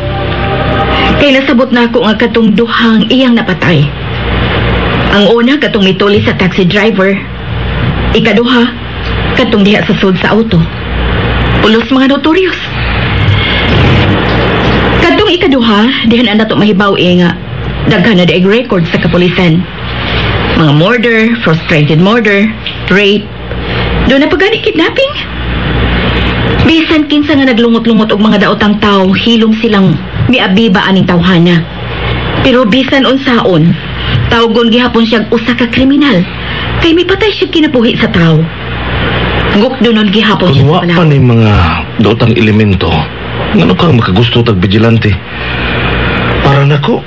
S9: Kay nasabot na ako nga katong duhang iyang napatay. Ang una katong mituli sa taxi driver. Ikaduha, katong diha sa sud sa auto. Pulos mga notorious. Katong ikaduha, dihan ang nato mahibaw nga daghan na daig record sa kapulisan. Mga murder, frustrated murder, rape, doon na pagani kidnapping. Bisan kinsa nga naglumot-lumot og mga daotang tao, hilom silang miabiba aning tawhana. Pero bisan unsaon, tawgon gihapon siyang usa ka kriminal. Kay may patay siya kinabuhi sa tao. Gukdunon gihapon siya sa
S11: pala. Kung pa ni mga daotang elemento, ngano kang makagusto tag vigilante? Para nako,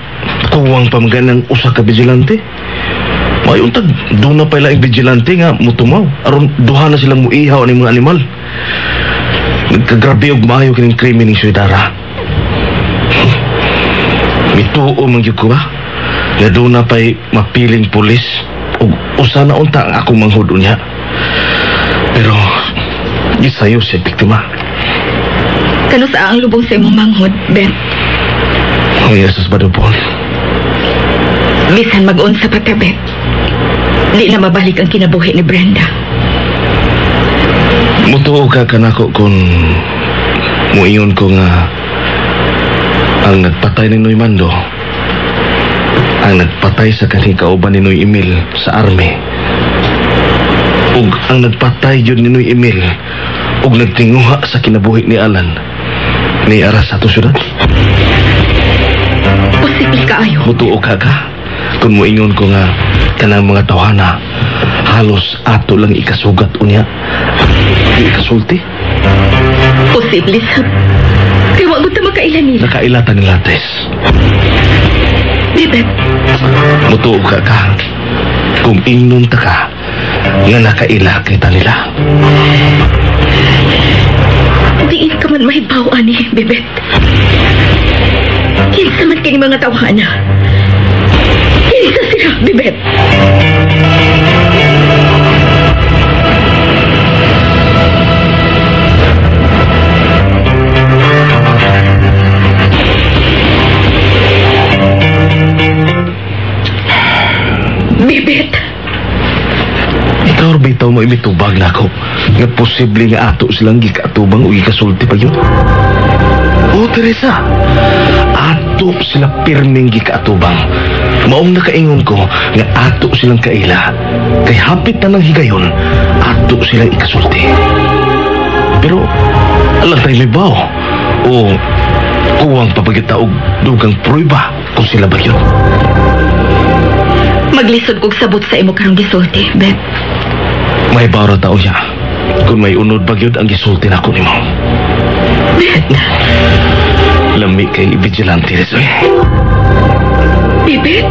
S11: kuwang pamganang usa ka vigilante. May untag, doon na pala yung vigilante nga mutumaw. Aron duha na silang muihaw ng mga animal. Nagkagrabe og maayo kining krimen ng Suidara. Mituo man gyud ko ba? Nga doon na pa'y mapiling pulis ug usa na unta ang akong manghud unya. Pero gisayo siya biktima.
S9: Kano sa ang lubong sa imong manghod, Ben?
S11: Oh, Jesus Badupon.
S9: Bisan mag-unsa pa ta, Ben. Di na mabalik ang kinabuhi ni Brenda.
S11: Mutuo ka kanako kung muingon ko nga ang nagpatay ni Noy Mando, ang nagpatay sa kaning kauban ni Noy Emil sa army, ug ang nagpatay yun ni Noy Emil ug nagtinguha sa kinabuhi ni Alan ni aras sa atong syudad.
S9: Posible kaayo.
S11: Mutuo ka kung muingon ko nga kanang mga tawhana halos ato lang ikasugat unya, ikasulti.
S9: Posible sab. Kaya wag mo ta makailan nila.
S11: Nakailatan nila, Tess.
S9: Bibet.
S11: Mutuo ka kung ingnon ta ka nga nakaila kita nila.
S9: Diin ka man mahibaw ani, Bibet. Kinsa man kini mga tawhana. Kinsa sila, Bibet. Bibet.
S11: Ikaw bitaw mo imitubag na ako nga posible nga ato silang gikaatubang o gikasulti pa yun. Oh, Teresa, ato sila pirming gikaatubang. Maong nakaingon ko nga ato silang kaila. Kay hapit na ng higayon, ato silang ikasulti. Pero, alang tayo may bao o kuwang papagitaog dugang prueba kung sila ba yun.
S9: Maglisod kog sabot sa imo karong gisulti, Bet.
S11: May baro tao siya. Kung may unod bagyod ang gisulti na ko nimo.
S9: Bet.
S11: Lami kay vigilante rin sa'yo.
S9: Bibit?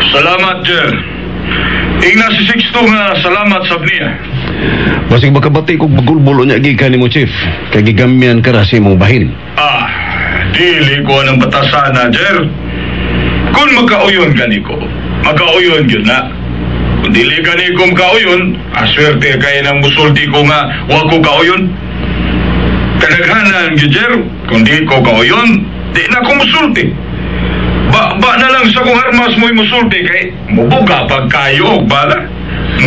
S10: Salamat, Jer. Ingna si Sixto nga salamat sa niya.
S3: Basig makabati kog bagulbulo niya gikan nimo, Chief. Kay gigamian ka ra sa imong bahin.
S10: Dili ko ng batasana, Jer. Kung magkauyon gani ko, magkauyon yun na. Kung dili gani ko magkauyon, aswerte kayo ng musulti ko nga wag ko kauyon. Kadaghanan, Jer. Kung di ko kauyon, di na ko musulti. Ba na lang sa kong armas mo'y musulti kay mubuga pag kayo, bala.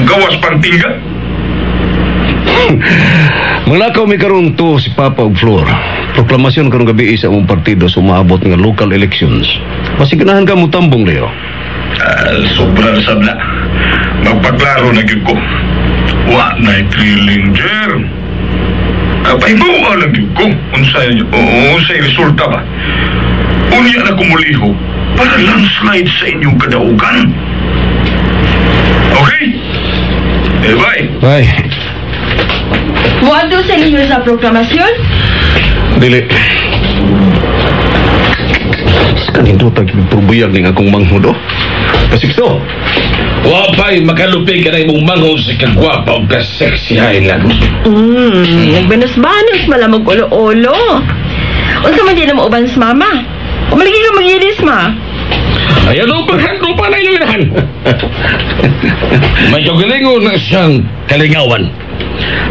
S10: Gawas pang tingga.
S3: Manglakaw mi karon to si Papa og Flor. Proklamasyon karong gabi sa among partido sa umaabot nga local elections. Masiganahan ka mo tambong, Leo.
S10: Sobra sabla. Magpaklaro na gyud ko. Wa na'y thrilling, Jer. Pahibaw lang gyud ko. Unsay resulta ba? Unya na kumuliho para landslide sa inyong kadaugan. Okay? Bye.
S3: Bye.
S9: Muadto sa ninyo sa proklamasyon?
S3: Dili. Kanino tag-turbuyag ning akong manghod, oh. Kasikso.
S13: Wapay makalupig ka na imong manghod sa kagwapa o ka-sexy highland.
S9: Nagbanos-banos malamog ulo-ulo. Unsa man din na mauban sa mama? Malagi ka mag-ilis, ma.
S13: Ayan o, paghandro pa na iluminahan. May kagalingon na siyang kalingawan.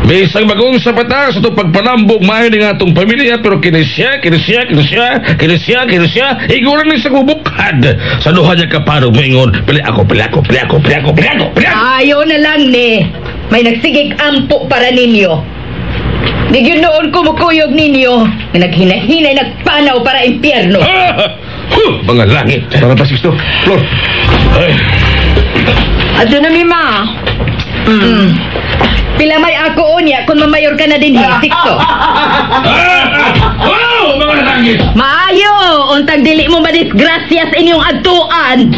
S13: May isang bagong sapata sa itong pagpanambog mayo ng atong pamilya, pero kinisya, iguran ng isang bubukad. Sa luha niya kaparo mo ingon, pili ako.
S9: Ayaw na lang ni. May nagsigig ampo para ninyo. Di yun noon kumukuyog ninyo na naghinahinay nagpanaw para impyerno.
S13: Mga langit.
S3: Para pa, Sixto. Flor.
S9: Ato na, Mima. Pila may ako unya kung mamayor ka na din, Sixto.
S13: Mga langit.
S9: Maayo! Untag dili mo madisgrasya sa inyong agtuan.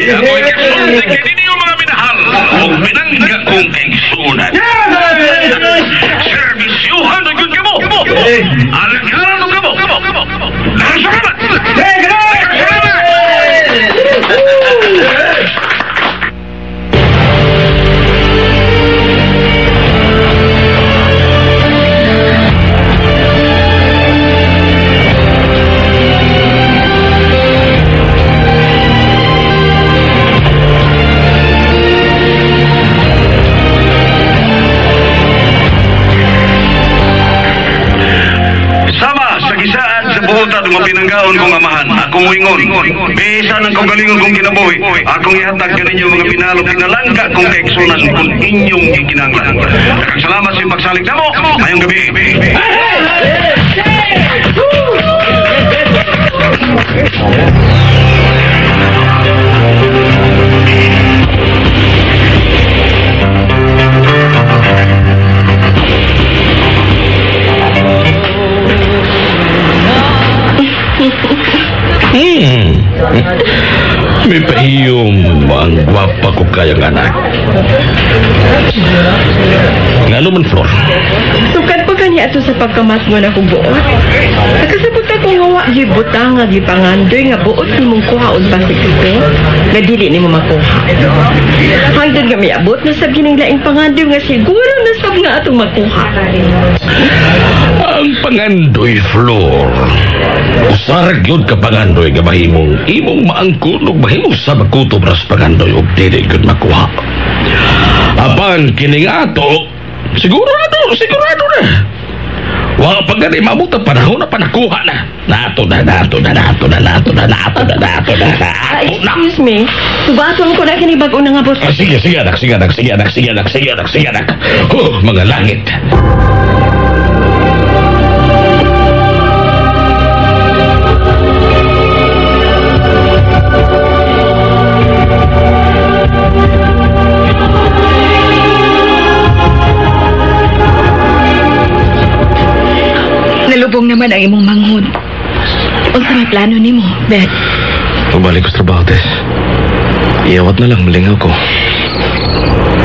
S11: Ako'y kasunod sa ninyo mga minahal o pinangga kong kaigsunan. Servisyuhan na yun kamo! Alang-alang nung kamo! Langsung naman! Buta itong pinanggaon kong amahan. Akong muingon. Bisa ng kagalingon kong kinabuhi. Akong ihatag ka ninyo mga pinalo. Pinalangka kong kaigsunan kung inyong gikinanglan. Salamat sa pagsalig na mo. Ngayong gabi.
S13: May pahiyom ang gwapa ko kayang anak. Nga naman, Flor.
S9: Sukat pa kanya ato sa pagkamas mo na kong buot. Nakasabot ka kung hawa gibutang nga gipangandoy nga buot ni mong kuhaon pa si Kito nga dili ni mo makuha. Hangtod nga may abot na sab gining laing pangandoy nga siguro na sab nga atong makuha.
S13: Ang pangandoy, Flor. Usarag yun ka pangandoy nga mahimong imong maangkon o mahimong sa magkutob ras pangandoy o dili yun makuha. Apan kining ato, sigurado na. Wala pag gani mabuta panahon na panakuha na. Nato na.
S9: Excuse me, tubaton ko na kinibag-o na nga boss.
S13: Sige anak. Mga langit.
S6: Nalubong naman ang imong manghod.
S9: Unsa may plano nimo, Bet?
S11: Pabalik ko sa trabaho, Tess. Iawat na lang, malingaw ko.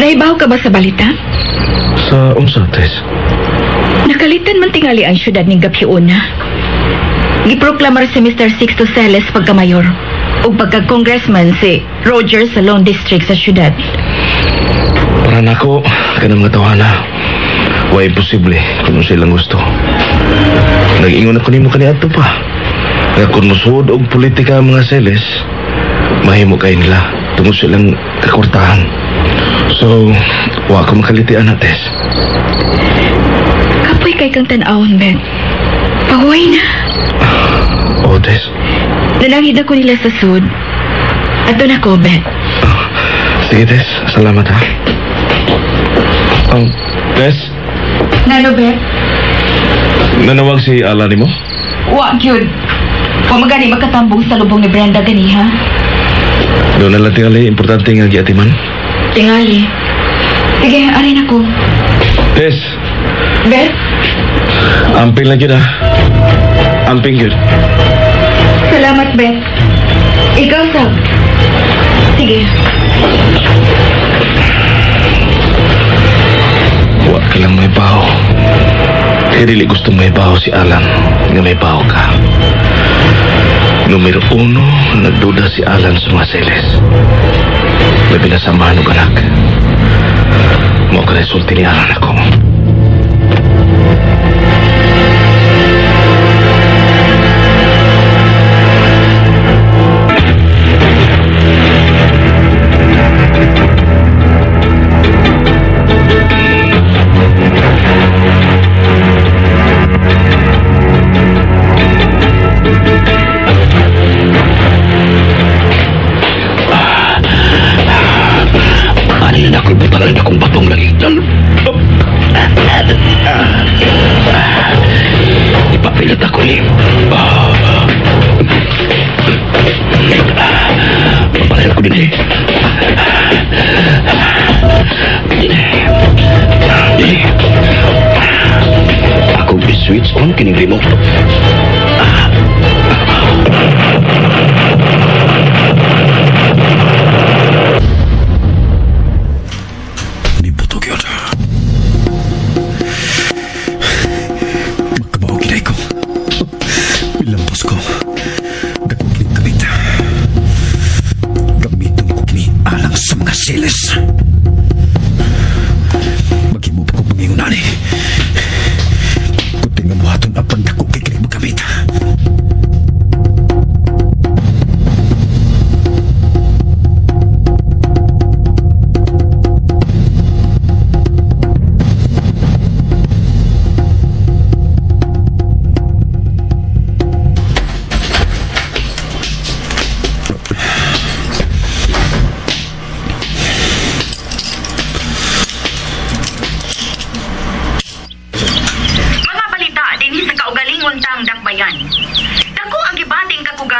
S9: Naibaw ka ba sa balita?
S11: Sa unsa, Tess?
S9: Nakalitan man tingali ang syudad ning Gapiuna. Giproklamar si Mr. Sixto Celes pagkamayor o pagka-congressman si Roger sa Lone District sa syudad.
S11: Para nako, kanang mga tawana. Way posible kung silang gusto. Nag-ingon ako nimo kaniadto pa. Nga kung musuod og politika ang mga Celes, mahimo kay nila tungod silang kakurtahan. So, wa ko makalitian na, Tess.
S9: Kapoy kay kang tan-awon, Ben. Pahuway na.
S11: Oo, Tess.
S9: Nanangid ako nila sa sud. At doon ako, Ben.
S11: Sige, Tess. Salamat, ha. Tess?
S9: Nano, Ben?
S11: Nanawag si Alan ni mo?
S9: Wa, gyud. Wa magani magkatambong sa lubong ni Brenda gani, ha?
S11: Doon na lang tingali. Importante nga giatiman.
S9: Tingali. Sige, arin ako.
S11: Tess?
S9: Ben?
S11: Amping lang yun, ha? Amping yun.
S9: Salamat, Ben. Ikaw, Sab. Sige.
S11: Wa ka lang may baho. Kaya dili gusto may baho si Alan nga may baho ka. Numero 1, nagduda si Alan sa mga Celes. Labi na samahan ng anak. Mo ka resulti ni Alan ako. Ipapilit ako ni papalit ko din ako switch on kining remote.
S2: Nibutog yun. Magkabaw kinay ko. Milampos ko. Dako kining kabit. Gamiton ko kini alang sa mga Celes. Maghimo pa ko mangingunani. Kuting nga buhaton apan dako kay kining magkabit.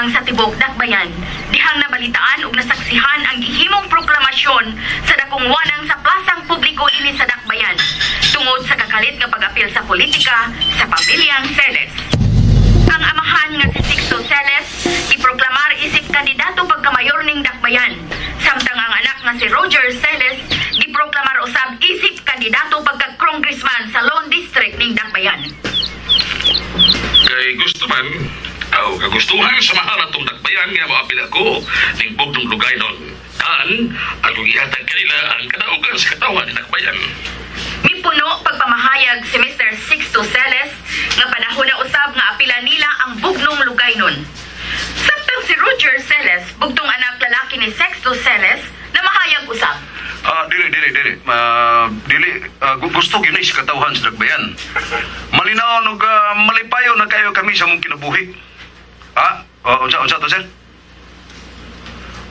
S14: Sa tibok Dakbayan, dihang nabalitaan ug nasaksihan ang gihimong proklamasyon sa dakong wanang sa plasang publiko ini sa Dakbayan tungod sa kakalit nga pag-apil sa politika sa pamilyang Celes. Ang amahan nga si Sixto Celes iproklamar isip kandidato pagkamayor ning Dakbayan, samtang ang anak nga si Roger Celes giproklamar usab isip kandidato pagka-congressman sa Lone District ning Dakbayan.
S13: Kay gusto man kagustuhan sa mahal atong Dakbayan nga maapil ako ning bugdong lugay nun. Kaan, ako gihatag kanila ang kadaugan sa katawan ni Dakbayan.
S14: Mipuno pagpamahayag si Mr. Sixto Celes nga panahon na usab nga apila nila ang bugnong lugay nun. Samtang si Roger Celes, bugtong anak lalaki ni Sixto Celes, na mahayag usab.
S3: Gusto yun sa katauhan sa Dakbayan. Malinaw malipayo na kayo kami sa mong kinabuhi. Unsa to, sir?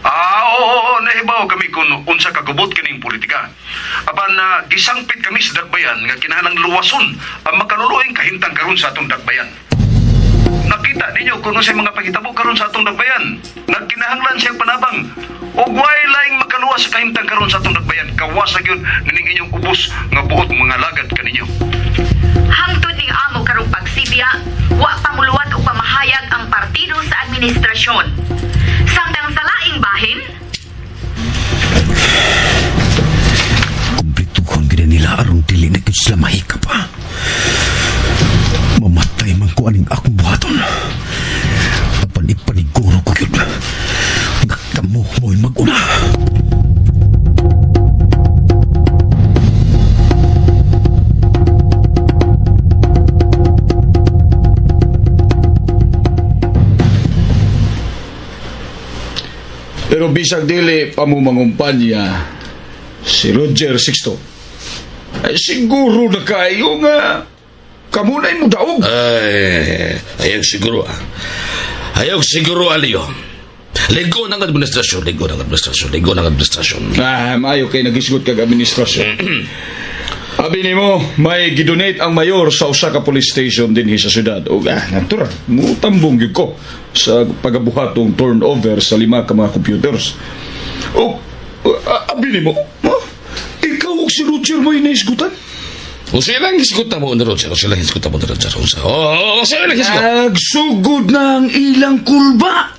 S3: Oo, nahibaw kami kung unsa kagubot kining politika. Apan gisangpit kami sa Dakbayan nga kinahanglang luwason ang makaluluoyng kahintang karon sa atong Dakbayan. Nakita ninyo kung sa mga pagitabo karon sa atong Dakbayan. Nagkinahanglan siyang panabang. O way laing makaluwas sa kahintang karon sa atong Dakbayan. Kawasag yun nining inyong ubos nga buot mga lagad kaninyo.
S14: Hangtod ning amo karong pagsibya, wa pamuluwat o pamahayag ang Partido administrasyon. Samtang sa laing bahin,
S2: Kumplituhon gina nila aron dili na gyud sila mahika pa. Mamatay man ko aning akong buhaton. Apan ipaniguro ko gyud nga kamo mo'y mag-una.
S10: Pero bisag dili pamumangumpanya si Roger Sixto, ay siguro na kayo nga kamunay mo daog.
S13: Ay, ayaw siguro Ayaw siguro, Alio. Ligo ng administrasyon.
S10: Maayo kay nagisgot kag administrasyon. Abi nimo, may gidonate ang mayor sa usa ka police station dinhi sa syudad. O natural, mutambong gyud ko sa pagabuhatong turnover sa 5 ka mga computers. O abi nimo, ikaw ug si Roger mo inaisgutan?
S13: O silang hisgutan mo ni Roger.
S10: Nagsugod na ang ilang kulba.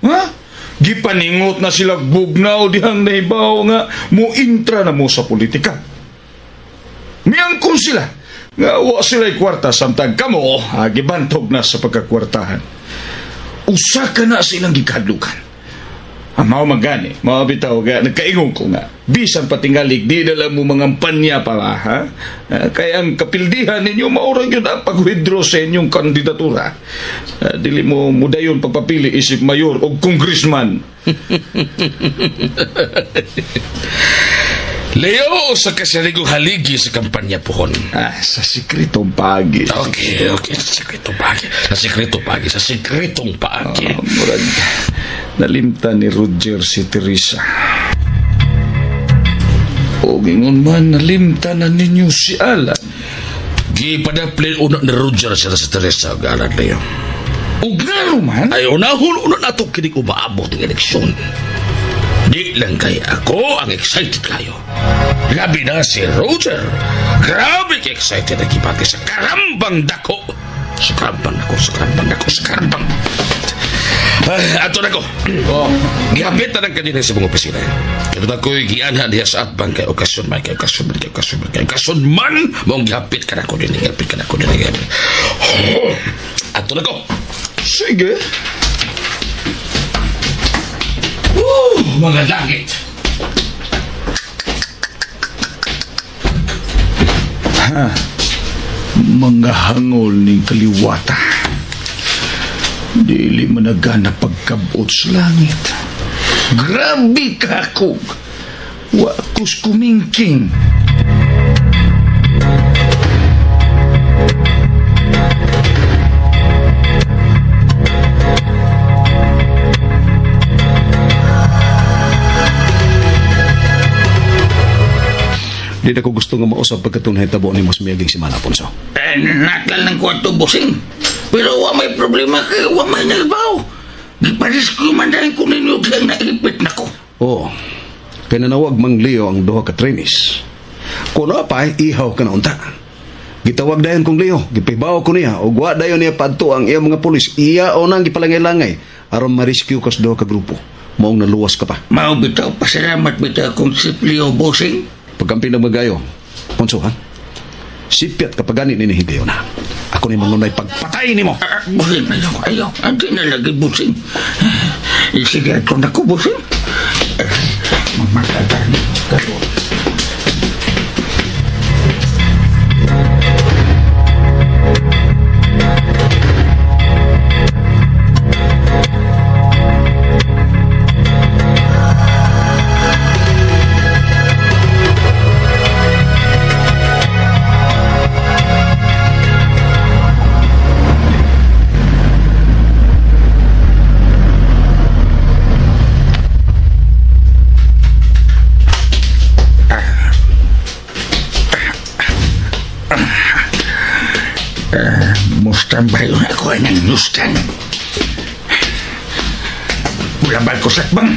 S10: Ha? Gipaningot na sila bugnaw dihang nahibaw nga muintra na mo sa politika. Miyangkon sila nga wa sila'y kwarta samtang kamo gibantog na sa pagkakwartahan. Usa ka na silang gikadlukan. Mao magani, mao bitaw ga nagkaingon ko nga bisan patingalig di na lang mo mangampanya pala ha. Kaya ang kapildihan ninyo maura gyud ang pag-withdraw sa inyong kandidatura. Dili mo mudayon pagpapili isip mayor o congressman.
S13: Leo sa kasaligong haligi sa kampanya pohon.
S10: Sa sikretong pagi.
S13: Okay, sa sikretong pagi.
S10: Murag nalimtan ni Roger si Teresa. O gingon man nalimtan na ninyo si Alan.
S13: Gipadaplin una ni Roger siya sa Teresa ang Alan, Leo.
S10: O gano man?
S13: Ay, unahon na ito kinig umaabot ng eleksyon. Di lang kay ako ang excited kayo. Labi na si Roger. Grabe ka-excited na kipati sa karambang dako. Sa karambang. Ato na ko. Gihapit na lang kanina sa mga opisina. Kaya na ko'y gianhan diya sa atbang kay okasyon man. Okasyon man, mong gihapit ka na ko din. Ato na ko.
S10: Sige.
S13: Mga langit.
S10: Mga hangol ning kaliwata. Dili managana pagkabot sa langit. Grabe ka kog. Wa kus kumingking.
S3: Di na ko gusto nga mausap pagkatunay tabo ni mas miyaging si Manaponso.
S2: Nakal ng kwarto, bossing. Pero wa may problema kay wa may nalbaw. Giparis ko man dahil ko ninyo diyang nailipit na ko.
S3: Oo. Kaya nanawag mang Leo ang duha ka trainees. Kuno pa, ihaw ka na unta. Gitawag dayon kong Leo, gipibaw ko niya, o wa dayon niya padto ang iyang mga pulis, iya o nang gipalangay-langay, aron ma-rescue kas duha ka grupo. Maong naluwas ka pa.
S2: Mao bitaw, pasalamat bitaw kung si Leo, bossing.
S3: Pagkampi ng magayo, Ponso, ha? Sipyat kapag ganit ni Hideo na. Ako ni mangunay pagpatay ni mo.
S2: Bossing, ayaw. Andi na lagi, bossing. Sige, ito na ko, bossing. Mamatatan ka ro. Mustambay na ako ng nustan. Bulabal ko sa bang.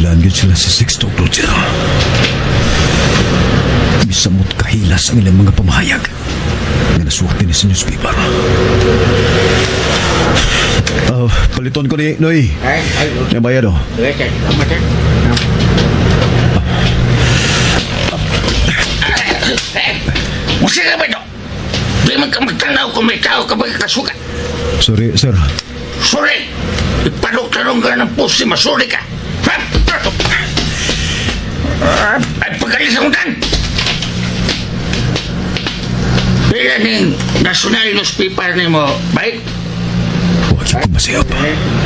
S7: Nagdulaan yun sila sa Sixto, Roger. Misamot kahilas ang ilang mga pamahayag na nasuwak din sa newspaper. Paliton ko ni Noy. Yung bayad o.
S13: Musa ka ba ito? Di magtanaw kung may tao ka ba kasukat.
S7: Sorry, sir.
S13: Sorry! Ipanok-tanong ka ng post si Masuri ka. Ay pagalis ang utan. Pila ning national newspaper ni mo, baik?
S7: Huwag yung kumasayap.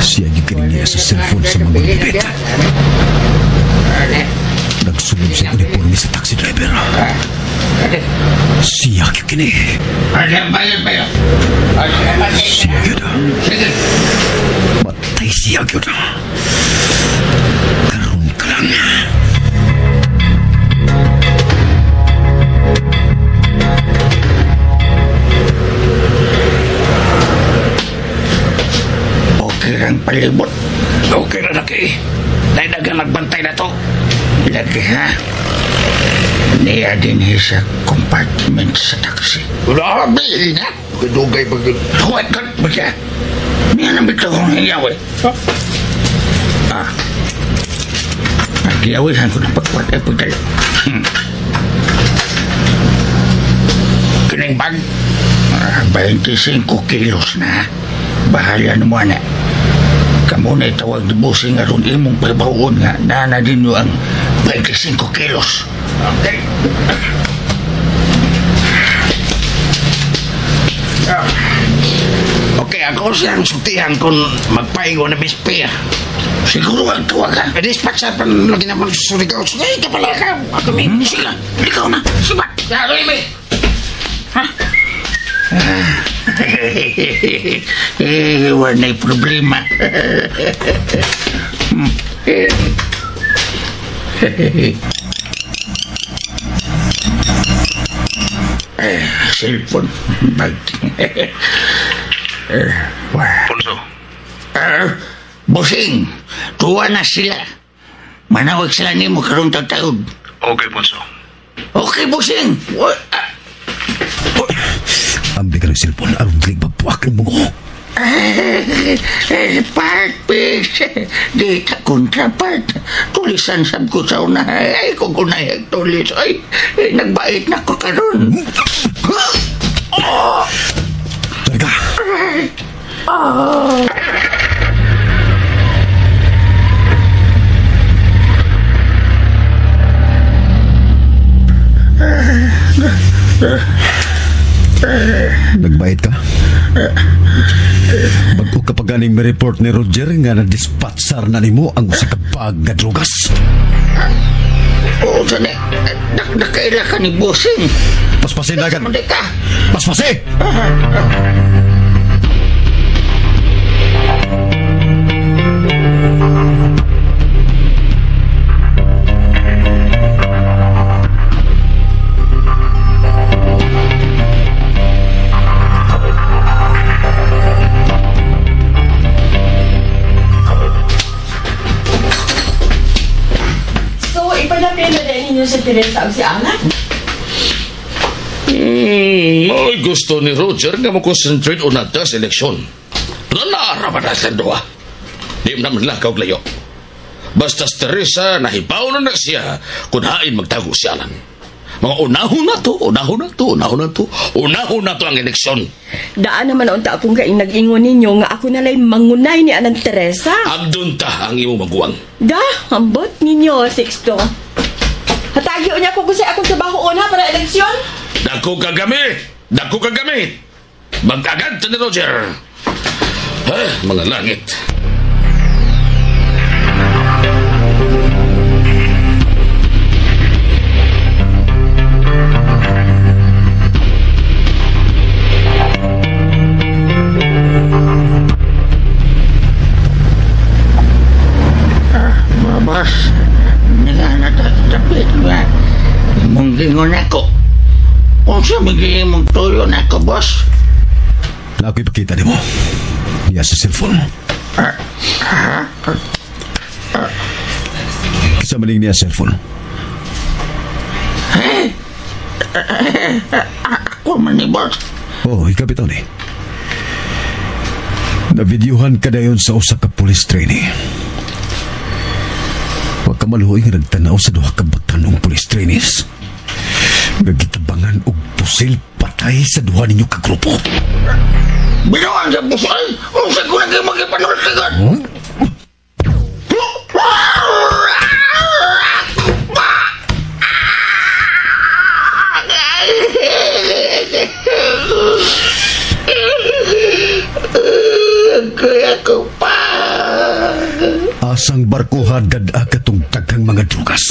S7: Siya yung kaniniya sa cellphone sa mga bibit. Nagsunod sa uniforme sa taxi driver. Siya yung kini.
S13: Bayad.
S7: Siya yun.
S13: Sige.
S7: Matay siya yun. Karoon ka lang.
S13: Okay lang palibot. Okay na laki. Dahil dagang nagbantay na to. Lagi ha. Niya din sa compartment sa taxi. Grabe na. Kadugay pag... Huwag ka ba siya? Niya naman ito kong hiyawi. Pag-iyawihan ko ng pagkwat ay pagdala. Kining bag. 25 kilos na. Bahala na mo na. Kamu na itawag di busing aron imong pagbaon nga na din nyo ang 25 kilos. Okay. Okay, ako siyang sutihan kung magpaigo na bispeya. Siguro ang tuwag ka. Dispatch pa lagi naman susurigaw. Sige ka pala ka. Ako may sige. Ikaw na. Sibat. Yaro ibe. Ha? Wala'y problema. Cellphone.
S11: Ponso.
S13: Bosing, tuwa na sila. Manawag sila ni mo karong taon.
S11: Okay, Ponso.
S13: Okay, Bosing.
S7: Ambil ka ng cellphone, arong galing magpuwak ng bungo.
S13: Part, please. Di ka kontrapart. Tulisan sab ko sa una. Ay, kung kunayag tulis. Ay, nagbait na ko karon.
S7: Talaga? Nagbayad ka? Bago kapag ganing may report ni Roger nga na-dispatchar na nimo ang usa ka bag nga drugas.
S13: Oo, sana. Nakaila ka ni Bosing.
S7: Paspasin na agad.
S13: Hindi ka.
S7: Paspasin!
S9: Ninyo si Teresa ang si Alan?
S13: Ay, gusto ni Roger nga mo-concentrate on natin sa eleksyon. Nanaaraman natin doa. Di naman lang kaog layo. Basta si Teresa, nahibaw na siya kung hain magtago si Alan. Mga unahon na to ang eleksyon.
S9: Daan naman unta akong kaing nag-ingon ninyo nga ako nalay mangunay ni Anang Teresa.
S13: Agdun ta ang imo maguwang.
S9: Hambot ninyo, Sixto. Hatagyo niya kung gusto akong trabaho una para eleksyon?
S13: Dako kagamit. Magagad ni Roger. Mga langit. Babas. Natapit nga. Mong gingon ako. Kung siya magiging mong tuyo na ako, boss.
S7: Ako'y pakita ni mo. Iya sa cellphone.
S3: Kasama ning niya cellphone.
S13: Ako man ni boss.
S3: Oh, ikabitaw ni. Na-videohan ka dayon sa usa ka police trainee. Wa ka maluhoy nga nagtanaw sa duha ka batanong police trainees. Nagitabangan og pusil patay sa duha ninyo ka grupo.
S13: Binuang sa pusil? Usay ko lagi magipanood-sigad. Kaya ko pa.
S3: Asang barko hadad agatong taghang mga drugas.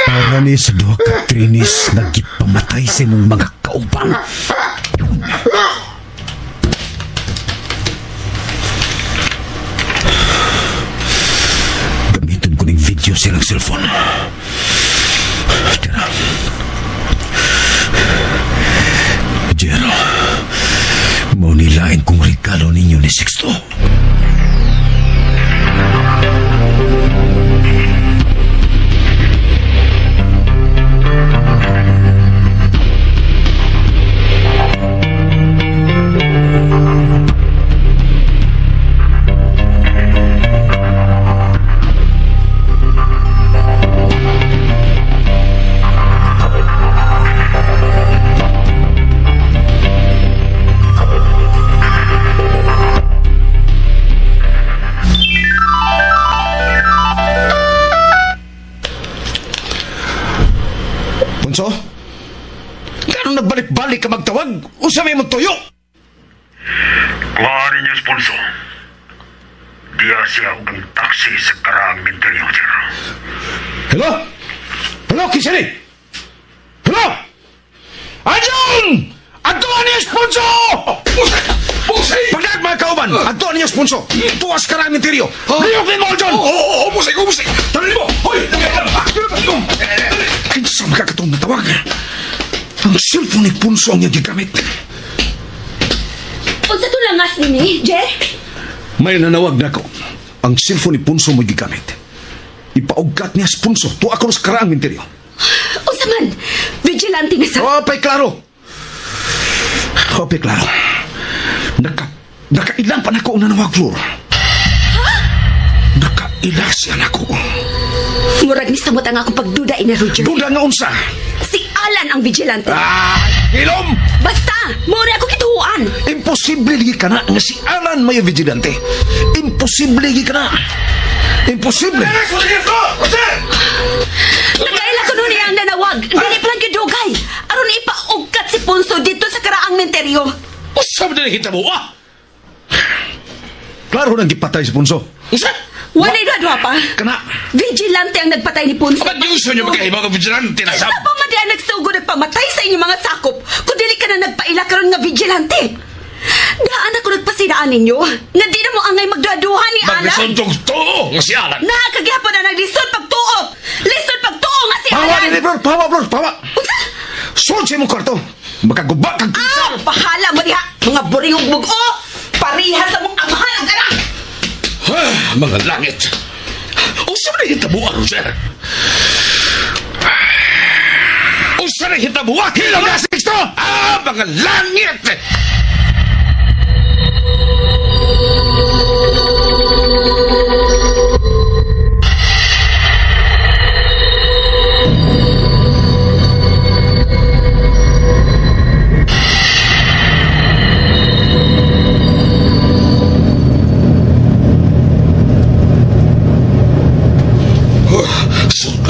S3: Para ni sa duha ka trinis nagipamatay sa imong mga kaubang. Gamitin ko ng video silang cellphone. Tira. Jero, mau nilain kong regalo ninyo ni Sixto. Punso? Gano'ng nagbalik-balik ka magtawag? Usa may mong tuyo?
S15: Kuhaan niyo, Punso. Diya siya ang taksi sa karaang Mindanao, sir.
S3: Hello? Hello, Kisani? Hello? Adyon! Adyon niya, Punso!
S10: Pusay!
S3: Pagdaag mga kauban, adyon niya, Punso. Tuwas karaang Mindanao. Liyok din mo, Adyon!
S10: Oo, pusay ko, pusay! Tali mo! Hoy!
S3: Kinsa makakatong natawag? Ang cellphone ni Punso ang niya gigamit.
S9: Unsa to langas nini, Jer?
S3: May nanawag na ako. Ang cellphone ni Punso mo gigamit. Ipaugat niya sa Punso. Tuwa ako sa karaang Mindanao.
S9: Unsa man? Vigilante na sa...
S3: Opay klaro. Opay klaro. Nakailan pa na ako ang nanawag, Flor.
S9: Ha?
S3: Nakailan siya na ako.
S9: Murag ni samot ang akong pagduda ina, Roger.
S3: Duda nga unsa?
S9: Si Alan ang vigilante.
S3: Ilom!
S9: Basta! Muna ako kituhuan.
S3: Imposible lagi ka na nga si Alan may vigilante. Imposible lagi ka na. Imposible.
S9: Nagaila ko nun ang nanawag. Dili pa lang kadugay. Aron ipaugkat si Punso dito sa karaang menteryo.
S13: Usap na nakita mo,
S3: Klaro nang gipatay si Punso.
S13: Usa?
S9: Walay dadwa pa.
S3: Kana.
S9: Vigilante ang nagpatay ni Punso.
S13: Kapag gusto niyo magkahiba ka vigilante na sab.
S9: Sa pa man diyan nagsugo nagpamatay sa inyong mga sakop kung dili ka na nagpaila karon nga vigilante. Daan ako nagpasinaan ninyo nga di na mo angay magdaduhan ni Alan.
S13: Maglisuntog tuo nga si Alan.
S9: Nakagihapon na naglisod pagtuo. Lisod pagtuo nga si
S3: Pawa
S9: Alan.
S3: ni Flor, pawa.
S9: Unsa?
S3: Sud sa imong kwarto. Magkagubak kag
S9: Pahala mo diha. Mga buringog bugo. Pariha sa mong amahan ang anak.
S13: Mga langit. Usa na hitabuan, Roger. Usa na hitabuan.
S3: Hilong na, Sixto!
S13: Mga langit!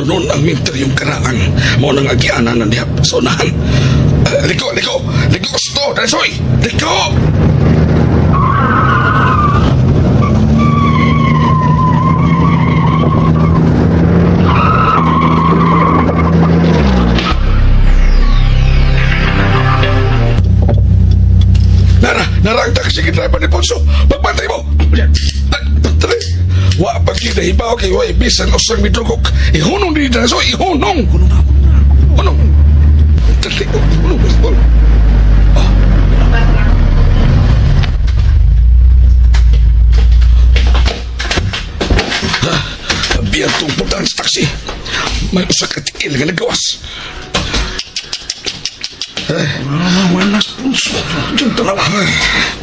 S13: Noon ang minteryong karaang mo nang agianan ng dihap sa unahan. Liko, sto, Dansoy! Liko! Nara ang taxi driver ni Ponso. Magbantay mo!
S2: Wa pagi na ibaw kay wa ibisan usang midrugok. Ihunong din na so ihunong. Hunong. Dali. Hunong. Biar tungpol dan sa taksi. May usa ka tiil nga nagawas. Wanas punso. Diyan tanaw.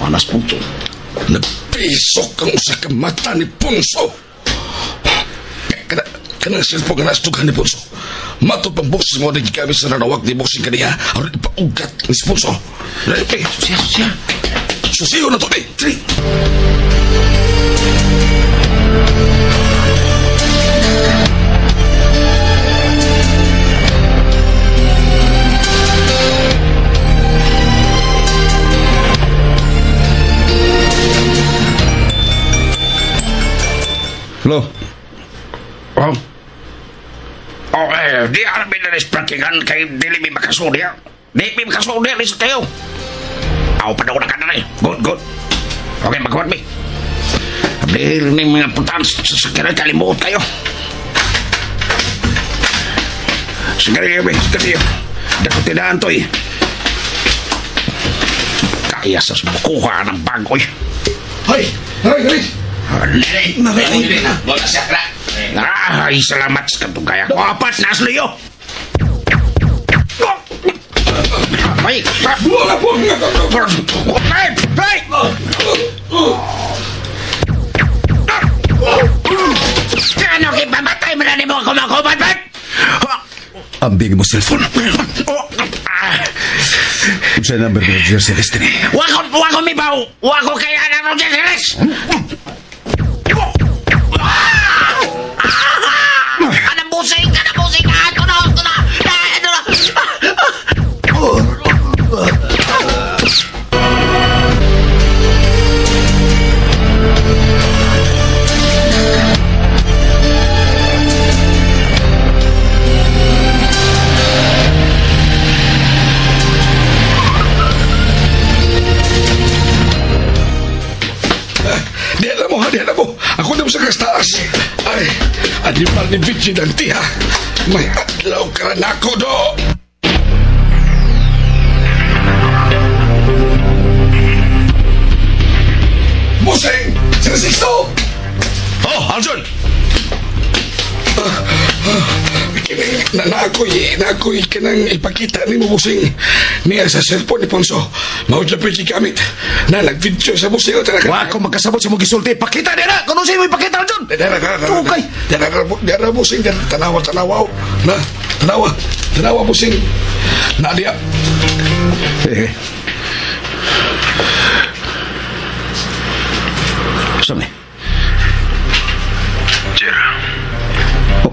S2: Wanas punso. Nagpisok ang usa ka mata ni Punso. Kana cellphone nga nastugan ni Punso. Mato pang boses mo na gigamit sa nanawag ni boxing kaniya. Aron ipaugat ni Punso. Susiya. Susiyo na to, Tri.
S10: Hello?
S2: Di aramin na nisprakingan kay dili mi makasudi ha. Di mi makasudi alis kayo. Aw, padaw na ka na rin. Good. Okay, magkawad mi. Dili ni mga putan sa sakira kalimut kayo. Sigari kayo, sigari kayo. Dako tinaan to eh. Kaya sa bukuha ng bagoy.
S10: Hay!
S2: Narinig na. Wala siya kra. Ay, salamat sa kantong kaya. Apat na asliyo. Ay, ano kipamatay mo na ni mo kumakumat, ba't?
S3: Ambing mo cellphone. Sa number ni Roger Celeste ni.
S2: Wako mi baw. Wako kaya na Roger Celeste. Anong busing. Ito na.
S10: Di alam mo. Ako na mo sa kastaas. Ay, animal ni Vigilante ha. May adlaw ka na ako do. Museng! Sila Sixto!
S13: Oh, Aljon!
S10: Nakoy ka nang ipakita ni mo, Museng. Niya sa cellphone ni Ponso. Maud na pwede gamit. Na nag-video sa museo.
S3: Wa ko magkasabot sa mong gisulti. Pakita niya na! Kung sa'yo mo ipakita, Aljon!
S10: Okay. Dara, Museng. Tanawa. Na, tanawa, Museng. Nadia.
S3: Saan ni?
S11: Jer,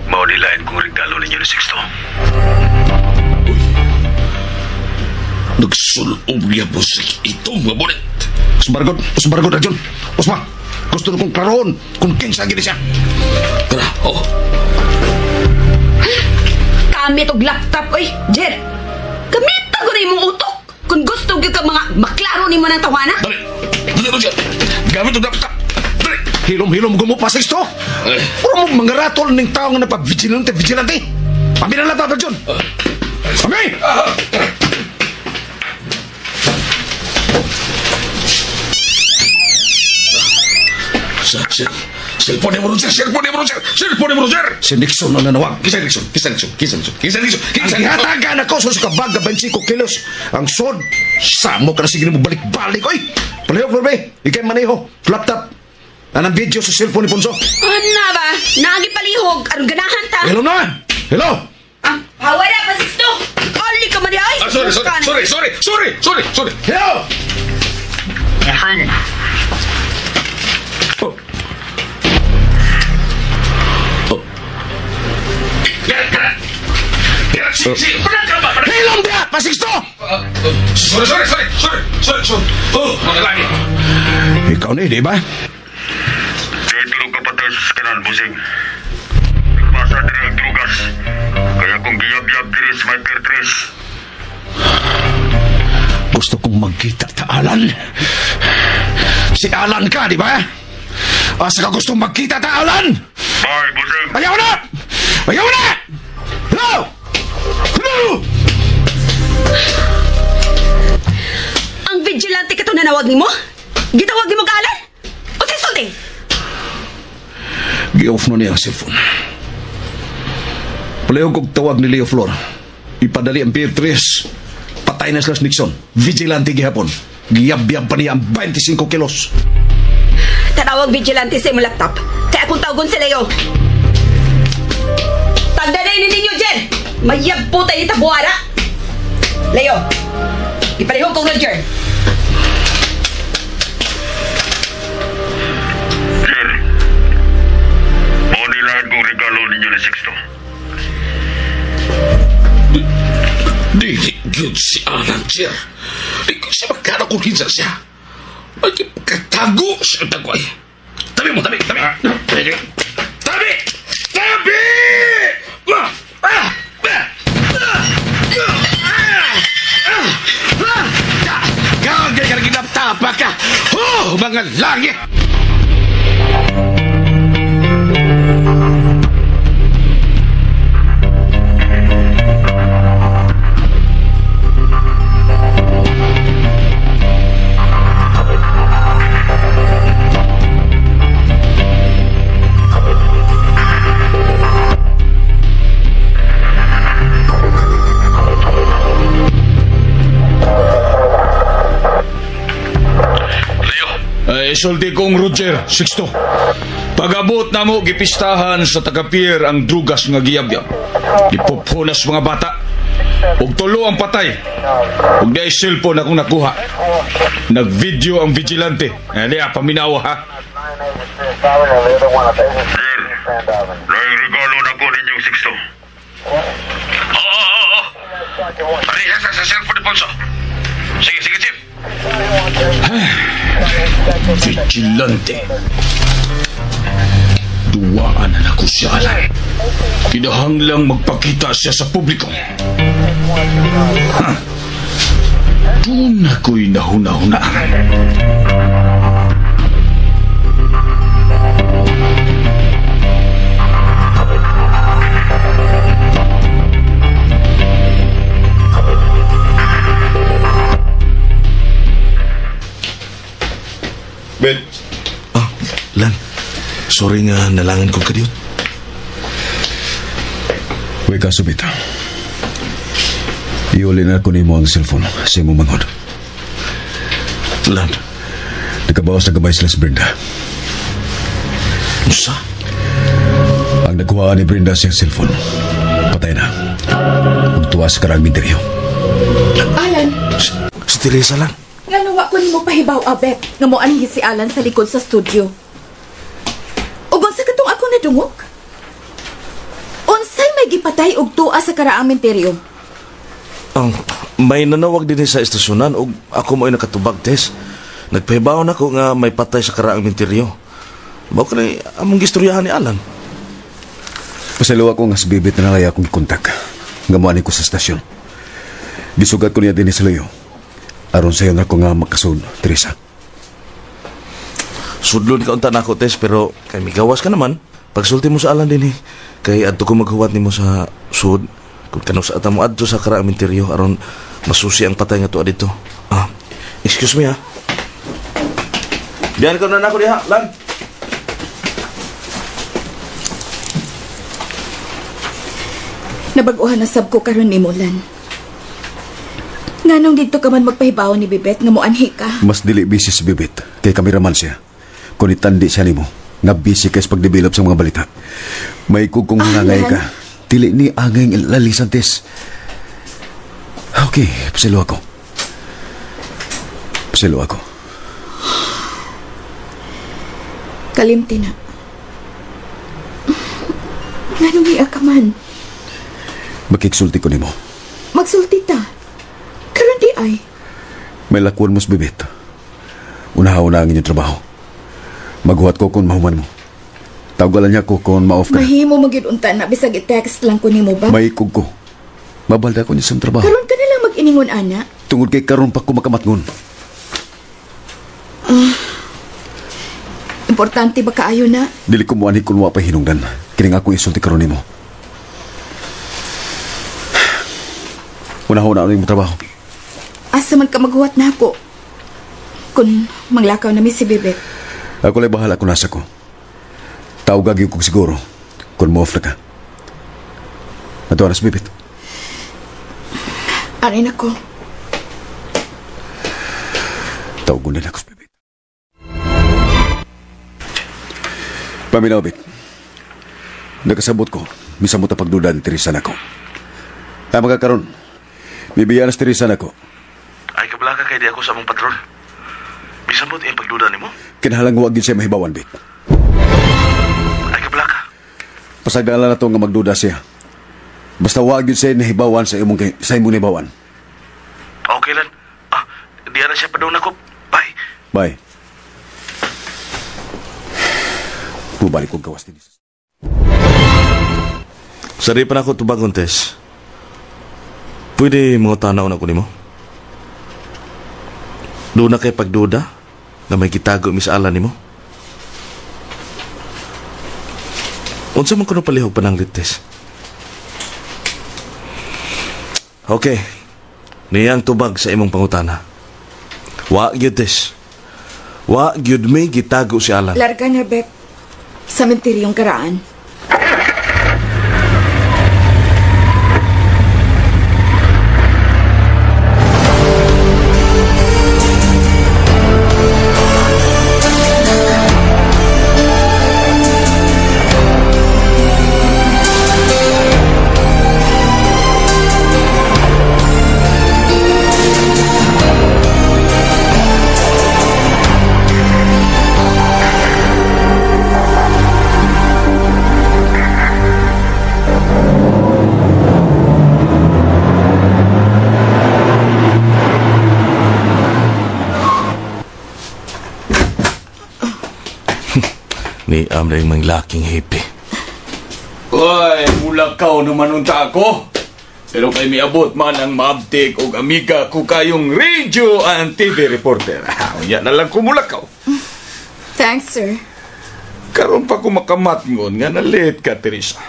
S11: mau nilain kong regalo ninyo ni Sixto.
S2: Nagsulong niya po sa itong mabulit.
S3: Usbargod, Aljon. Usma, gusto kong klaroon kung kinsa gini siya.
S2: Tara,
S9: Kamit og laptop, oy. Jer, kamita ko na imong utok. Kung gusto ka mga maklaro ni mo ng tawana.
S2: Dali, Roger. Gamit ang laptop.
S3: Hilom gumupa sa isto. Puro mo mangaratol ng tao nga napag-vigilante. Pamina lang tayo, John. Pami!
S2: Cellphone mo, Roger.
S3: Si Nixon ang nanawag.
S2: Kisa Nixon.
S3: Hatagan ako sa kabag na 25 kilos. Ang sod, samo ka na sige mo balik-balik. Oy, paliho, Florbe. Ikay maneho. Laptop. Anong video sa cellphone ni Ponso?
S9: Ano ba? Nagipalihog. Anong ganahan ta?
S3: Hello na! Hello!
S9: Wala pa, Sixto. Ali ka man ay.
S2: Sorry.
S3: Hello! Hilom dia! Pasixto!
S2: Sorry. Mga lagi.
S3: Ikaw na, di ba?
S15: Tulog ka patay sa kanan, Busing. Nagpasa din ang drugas. Kaya kung giyab-yab diri sa may Pertres.
S3: Gusto kong magkita ta Alan. Si Alan ka, di ba? Asa ka gustong magkita ta, Alan?
S15: Bye, Busing.
S3: Ayaw na! Ayaw na! Hello! Hello!
S16: Ang vigilante ka to nanawag ni mo? Gitawag ni mo ka, Alan? O si Sulti?
S3: Gi-off mo niya ang cellphone. Palihog kong tawag ni Leo Flor. Ipadali ang Pier 3. Patay na sila Nixon. Vigilante gihapon. Giyab-yab pa niya ang 25 kilos.
S16: Tanawag vigilante sa imong laptop. Kaya akong tawagon si Leo. Tagdanay ni ninyo, Jen! Mayab po tayo tabuara! Leo, ipalihog kong Roger.
S15: Sir, maunilahan kong regalo ninyo na Sixto.
S13: Di good si Alan, sir. Di ko siya magkano kung kinsa siya. Magkatago siya tagoy. Tabi mo, tabi! Tabi! Tabi! Tabi! Gagay ka ginaptapa ka! Oh, mga langit! Isulti kong Roger, Sixto. Pag-abot na mo, gipistahan sa taga-pier ang drugas nga giyab-yab. Ipupunas mga bata. Og tulo ang patay. Og dahil cellphone akong nakuha. Nag-video ang vigilante. Diya, paminawa ha.
S15: Sir, laing regalo na ko ninyong Sixto. Oo. Pari sa cellphone ni Ponso. Sige, Chip.
S13: Vigilante. Duwaan na ako siya, Alan. Kinahanglang magpakita siya sa publiko. Doon ako'y nahuna-hunaan.
S11: Ben. Lan. Sorry nga nalangan ko kadiyot.
S3: Huwag ka subita. Iuli na ko ni mo ang cellphone sa imo mangod.
S11: Lan.
S3: Nakabawas na gabay sila si Brenda.
S11: Usa?
S3: Ang nakuha ni Brenda siyang cellphone. Patay na. Magtuwa sa karang minteryo.
S9: Alan.
S11: Si Teresa lang.
S9: Nga nawa ko ni mo pahibaw, Abet. Nga mo anhi si Alan sa likod sa studio. Ugon sa katong ako nadungog. Unsay may gipatay og tuwa sa karaang menteryo.
S11: May nanawag din sa estasyonan og ako mo'y nakatubag, Tess. Nagpahibaw na ko nga may patay sa karaang menteryo. Bawa ka na among gistoryahan ni Alan.
S3: Pasalawa ko nga si Bibit na nalaya akong kontak. Ngamuanin ko sa estasyon. Gisugat ko niya din sa layo. Aron sa'yo na ko nga makasun, Teresa.
S11: Sudlon ka unta na ako, Tess, pero kay migawas ka naman. Pagsulti mo sa Alan din kay adto ko maghuwat nimo sa sud. Kung kanus ata mo adto sa karaang menteryo aron masusi ang patay nga tuwa dito. Excuse me ha. Diyan ka na ako diha, Lan.
S9: Nabaguhan na sab ko karon nimo, Lan. Nganong dito ka man magpahibaw ni Bibet nga moanhi ka?
S3: Mas dili busy si Bibit kay kameraman siya. Kung itandi siya nimo, nga busy kay sa pagdevelop sa mga balita. May kukong nangangay ka. Dili ni angay lalisan, Tess. Okay, pasilo ako.
S9: Kalimti na. Nganong iya ka man?
S3: Makiksulti ko nimo.
S9: Magsulti ta. Karon di ay.
S3: May lakwon mos, Bibit. Unahaw na ang inyong trabaho. Maghuwat ko kung mahuman mo. Tawagan niya ko kung ma-off ka.
S9: Mahimo magidunta na bisag i-text lang ko nimo ba?
S3: May kog ko. Mabalda ko niya sa trabaho.
S9: Karon ka na lang mag-iningon, ana.
S3: Tungod kay karon pa ko makamatngon.
S9: Importante ba kaayo na?
S3: Dili ko muanhi kung wa pa hinungdan. Kining ako isulti karon nimo. Una-una ano yung trabaho?
S9: Asa man ka maghuwat na ako? Kung manglakaw na mi si Bebet.
S3: Ako lay bahala kung nasa ko. Tawagagin ko siguro kung mo-off na ka. Nato aras Bebet.
S9: Aray na ko.
S3: Tawagon din ako sa Bebet. Paminaw, Bebet. Nagkasabot ko, misamot ang pagduda ni Teresa na ko. Ay magkakaroon, bibiyaan na si Teresa na ko.
S11: Ay kablaka kay di ako sa mong patrol. Bisabot yung pagduda ni mo?
S3: Kinahalang huwag din siya mahibawan, Bebet.
S11: Ay kablaka.
S3: Pasagdala na to nga magduda siya. Basta huwag din siya nahibawan sa imong nahibawan.
S11: Okay lang. Di na siya pa daw nako. Bye.
S3: Bye. Bubalik kong gawas din.
S11: Sari pa na ako tubagon, Tess. Pwede mga tanaw na ko ni mo? Doon na kay pagduda na may kitago misala ni mo? Unsa man ko na palihog pananglit, Tess? Okay. Niyang tubag sa imong pangutana. Wa gyud, Tess. Wa gyud may gitago si Alan.
S9: Larga na, Bek. Sa menteryong karaan.
S11: Ni amray mang laking hipi.
S10: Uy, mulakaw naman unta ako. Pero kay miabot man ang maabtik o amiga ko kayong radio and TV reporter. Unya na lang kumulakaw.
S9: Thanks, sir.
S10: Karon pa ko makamatngon nga na late ka, Teresa.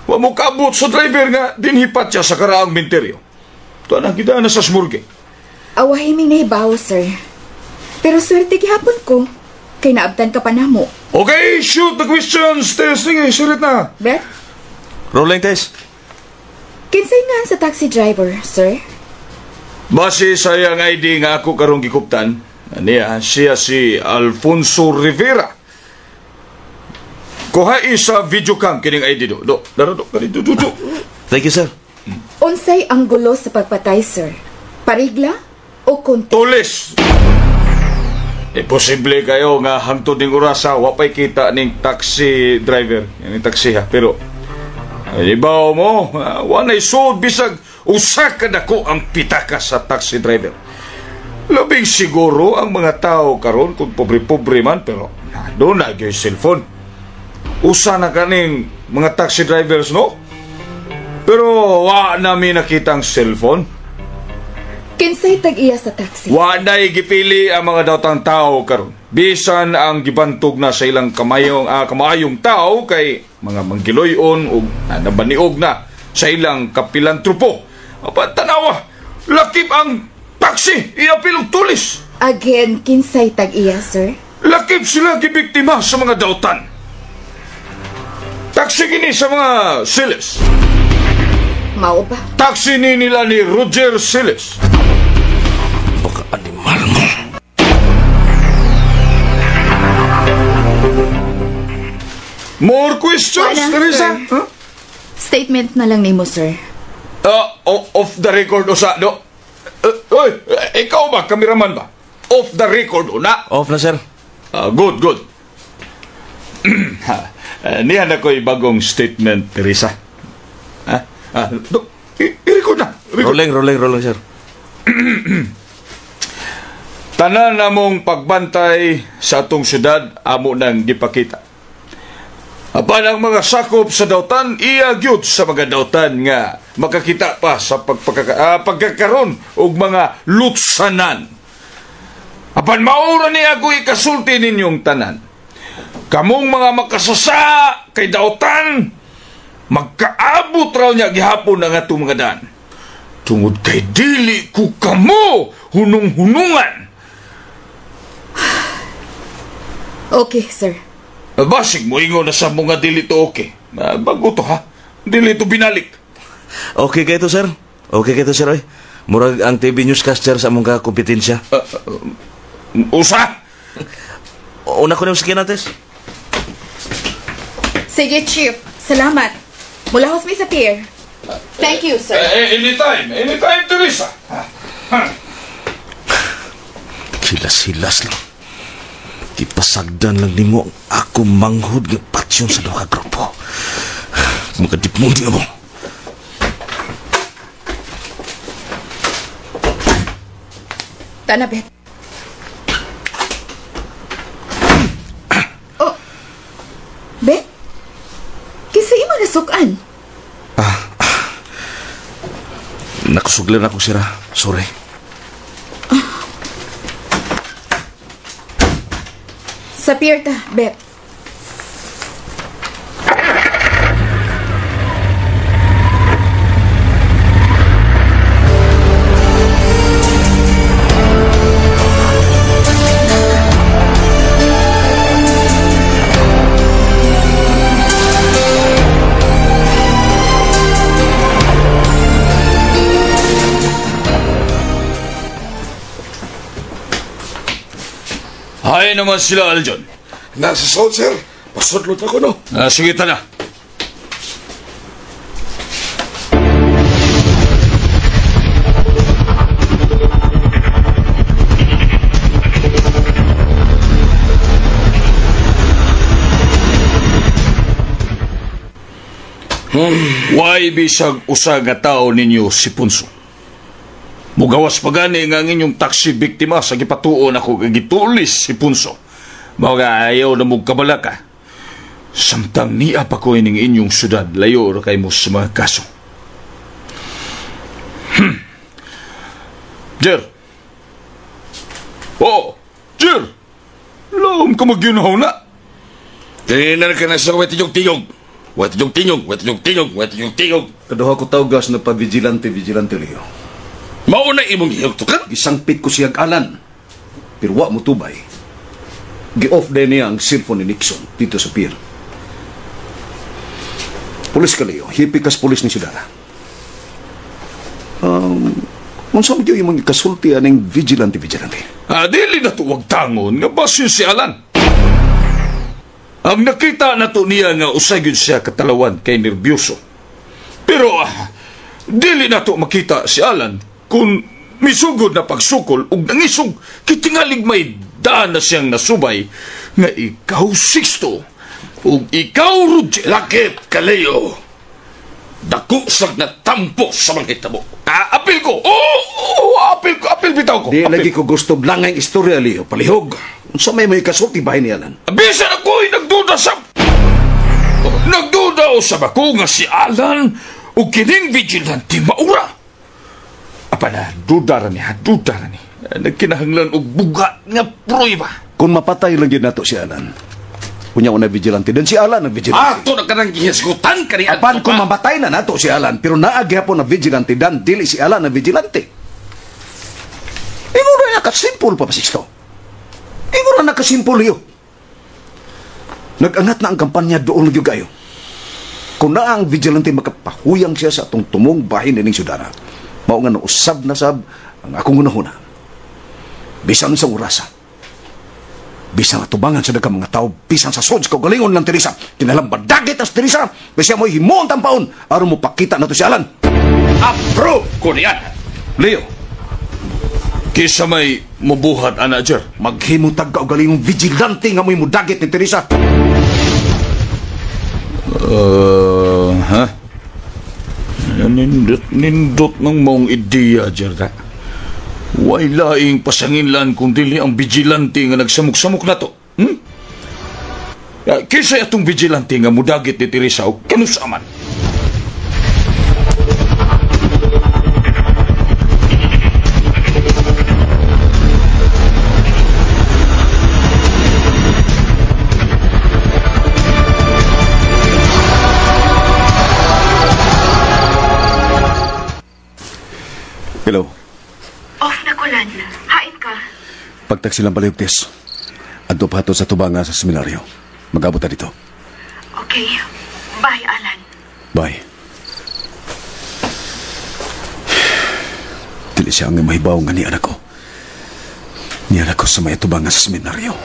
S10: Wa mo kabot sa driver nga dinhipat siya sa karaang minteryo. Tuwa na kita na sa smurge.
S9: Awahiming nahibaw, sir. Pero swerte gihapon ko. Kay naabtan ka pa na mo.
S10: Okay, shoot the questions, Tess. Sige, sulit na.
S9: Bet?
S11: Rolling, Tess.
S9: Kinsay nga sa taxi driver, sir?
S10: Base sa iyang ID nga ako karong gikuptan, siya si Alfonso Rivera. Kuha isa video cam kining ID do. Daro do.
S11: Thank you, sir.
S9: Unsay ang gulo sa pagpatay, sir? Parigla o konti?
S10: Tulis! Posible kayo nga hangtod ning orasa wapay kita ning taxi driver, ning taxi ha. Pero ibaw mo, wanay sud bisag usa ka dako ang pitaka sa taxi driver. Labing siguro ang mga tao karon kung pobre-pobre man pero doon na gyud cellphone. Usa na kaning mga taxi drivers, no? Pero wa namin nakitang cellphone.
S9: Kinsay tag-iya sa taxi?
S10: Wa na'y gipili ang mga daotang tao karon. Bisan ang gibantog na sa ilang kamayong tao kay mga manggiloyon o nabaniog na sa ilang kapilantropo. Tanawa, lakip ang taxi, iapilog tulis.
S9: Again, kinsay tag-iya, sir?
S10: Lakip sila gibiktima sa mga daotan. Taxi gini sa mga Siles.
S9: Mao ba?
S10: Taxi ni nila ni Roger Siles.
S11: Baka animal mo.
S10: More questions, Teresa?
S9: Huh? Statement na lang nimo, sir.
S10: Off the record o sa... No? Ikaw ba? Kameraman ba? Off the record o na?
S11: Off na, sir.
S10: Good. Niyan ako'y bagong statement, Teresa. I-record na.
S11: Rolling, sir.
S10: Tanan namong pagbantay sa atong syudad, amo nang gipakita. Apan ang mga sakop sa dautan, iagyod sa mga dautan nga makakita pa sa pagkakaroon og mga lutsanan. Apan maura ni ako ikasulti ninyong tanan Kamong mga makasasa kay dautan, magkaabot raw niya gihapon ang atong mga daan. Tungod kay dili ko kamo hunong-hunungan.
S9: Okay, sir.
S10: Basig mo ingon na sa mga dili to okay. Bago to ha. Dili to binalik.
S11: Okay kayo to, sir. Okay kayo to, sir. Oy. Murag ang TV newscaster sa among kompetensya.
S10: Usa?
S11: Una ko na yung sakin natin.
S9: Sige, Chief. Salamat. Mula hos mi sa pier. Thank you, sir.
S10: Anytime. Anytime, Teresa.
S11: Silas-silas lang. Ipasagdan lang nimo ang ako manghud ng patsyon sa duha ka grupo. Makadipmundi mo.
S9: Tana, Bet. Oh. Bet? Kisa imo nasukan?
S11: Nakusuglan ako, sira. Sorry.
S9: Sa pier ta, Bet.
S10: Hay naman sila, Aljon.
S3: Nasa soul, sir. Pasudlot ako, no?
S10: Sige, tana. Why bisag usa nga tao ninyo si Punso? Mugawas pa gani nga ang inyong taxi biktima sa gipatuon ako gitulis si Punso. Mga ayaw na magkabalaka. Samtang niya pa ko ining inyong syudad, layo ra kay mo sa mga kaso. Jer. Oh, Jer. Laom ka magyunaw na.
S3: Tinan ka na sa wetiyog-tiyog. Wetiyog-tiyog.
S8: Kaduha ko tawgas na pa-vigilante, Leo.
S3: Mauna imong hiyagtukan?
S8: Isangpit ko siyag alan. Pero wa mo tubay. Gi-off din niya ang cellphone ni Nixon dito sa pier. Pulis ka, Leo. Hipikas pulis ni Sudara. Kung saan mo yung mga kasulti aning vigilante.
S10: Dili na tuwag tangon nga basin si Alan. Ang nakita na to niya nga usay yun siya katalawan kay nervyoso. Pero dili na to makita si Alan kung misugod na pagsukol ug nangisog kitingalig may daan na siyang nasubay nga ikaw Sixto ug ikaw Roger.
S3: Lakit ka, Leo. Dakusag na tampo sa mga hitabo.
S10: Apil ko. Apil bitaw ko.
S8: Di lagi ko gusto blangay istorya, Leo. Palihog. Unsa may kasulti bahay ni Alan?
S10: Bisan ako'y nagduda sa bako nga si Alan ug kining vigilante maura. Apana, duda ra ni. Nagkinahanglan og buga nga prueba.
S8: Kung mapatay lang yun nato si Alan, kunya una vigilante, dan si Alan ang vigilante.
S3: Ato na ka nang gihisgutan ka ni
S8: Apan kung mamatay na nato si Alan, pero naagyapon na vigilante, dan dili si Alan na vigilante. Ingo na nakasimpol pa, Sixto. Ingo na nakasimpol yun. Nag-angat na ang kampanya doon nagyo kayo. Kung na ang vigilante makapahuyang siya sa atong tumong bahin nining Sudara, mao nga usab na sab ang akong unahuna. Bisan sa urasa. Bisan atubangan sa daghang mga tao, bisan sa sods kaugalingon ng Teresa. Kinalambad dagit as Teresa, bisya mo himuon tampaon aron mo pakita nato si Alan.
S3: Approve ko niyan.
S8: Leo,
S10: kisa may mubuhat ana, Jer.
S8: Maghimutag kaugalingong vigilante nga mo'y mudagit ni Teresa.
S10: Nindot ng mong ideya, Jerda. Way laing pasanginlan kung dili ang vigilante nga nagsamok-samok na to. Kisa atong vigilante nga mudagit ni Teresa o kanusaman.
S3: Pagtag silang palihugtis, adto pa sa tubanga sa seminaryo. Mag-abot na dito.
S14: Okay. Bye, Alan.
S3: Bye. Dili siya ang mahibaw nga ni anak ko. Ni anak ko sa may tubanga sa seminaryo.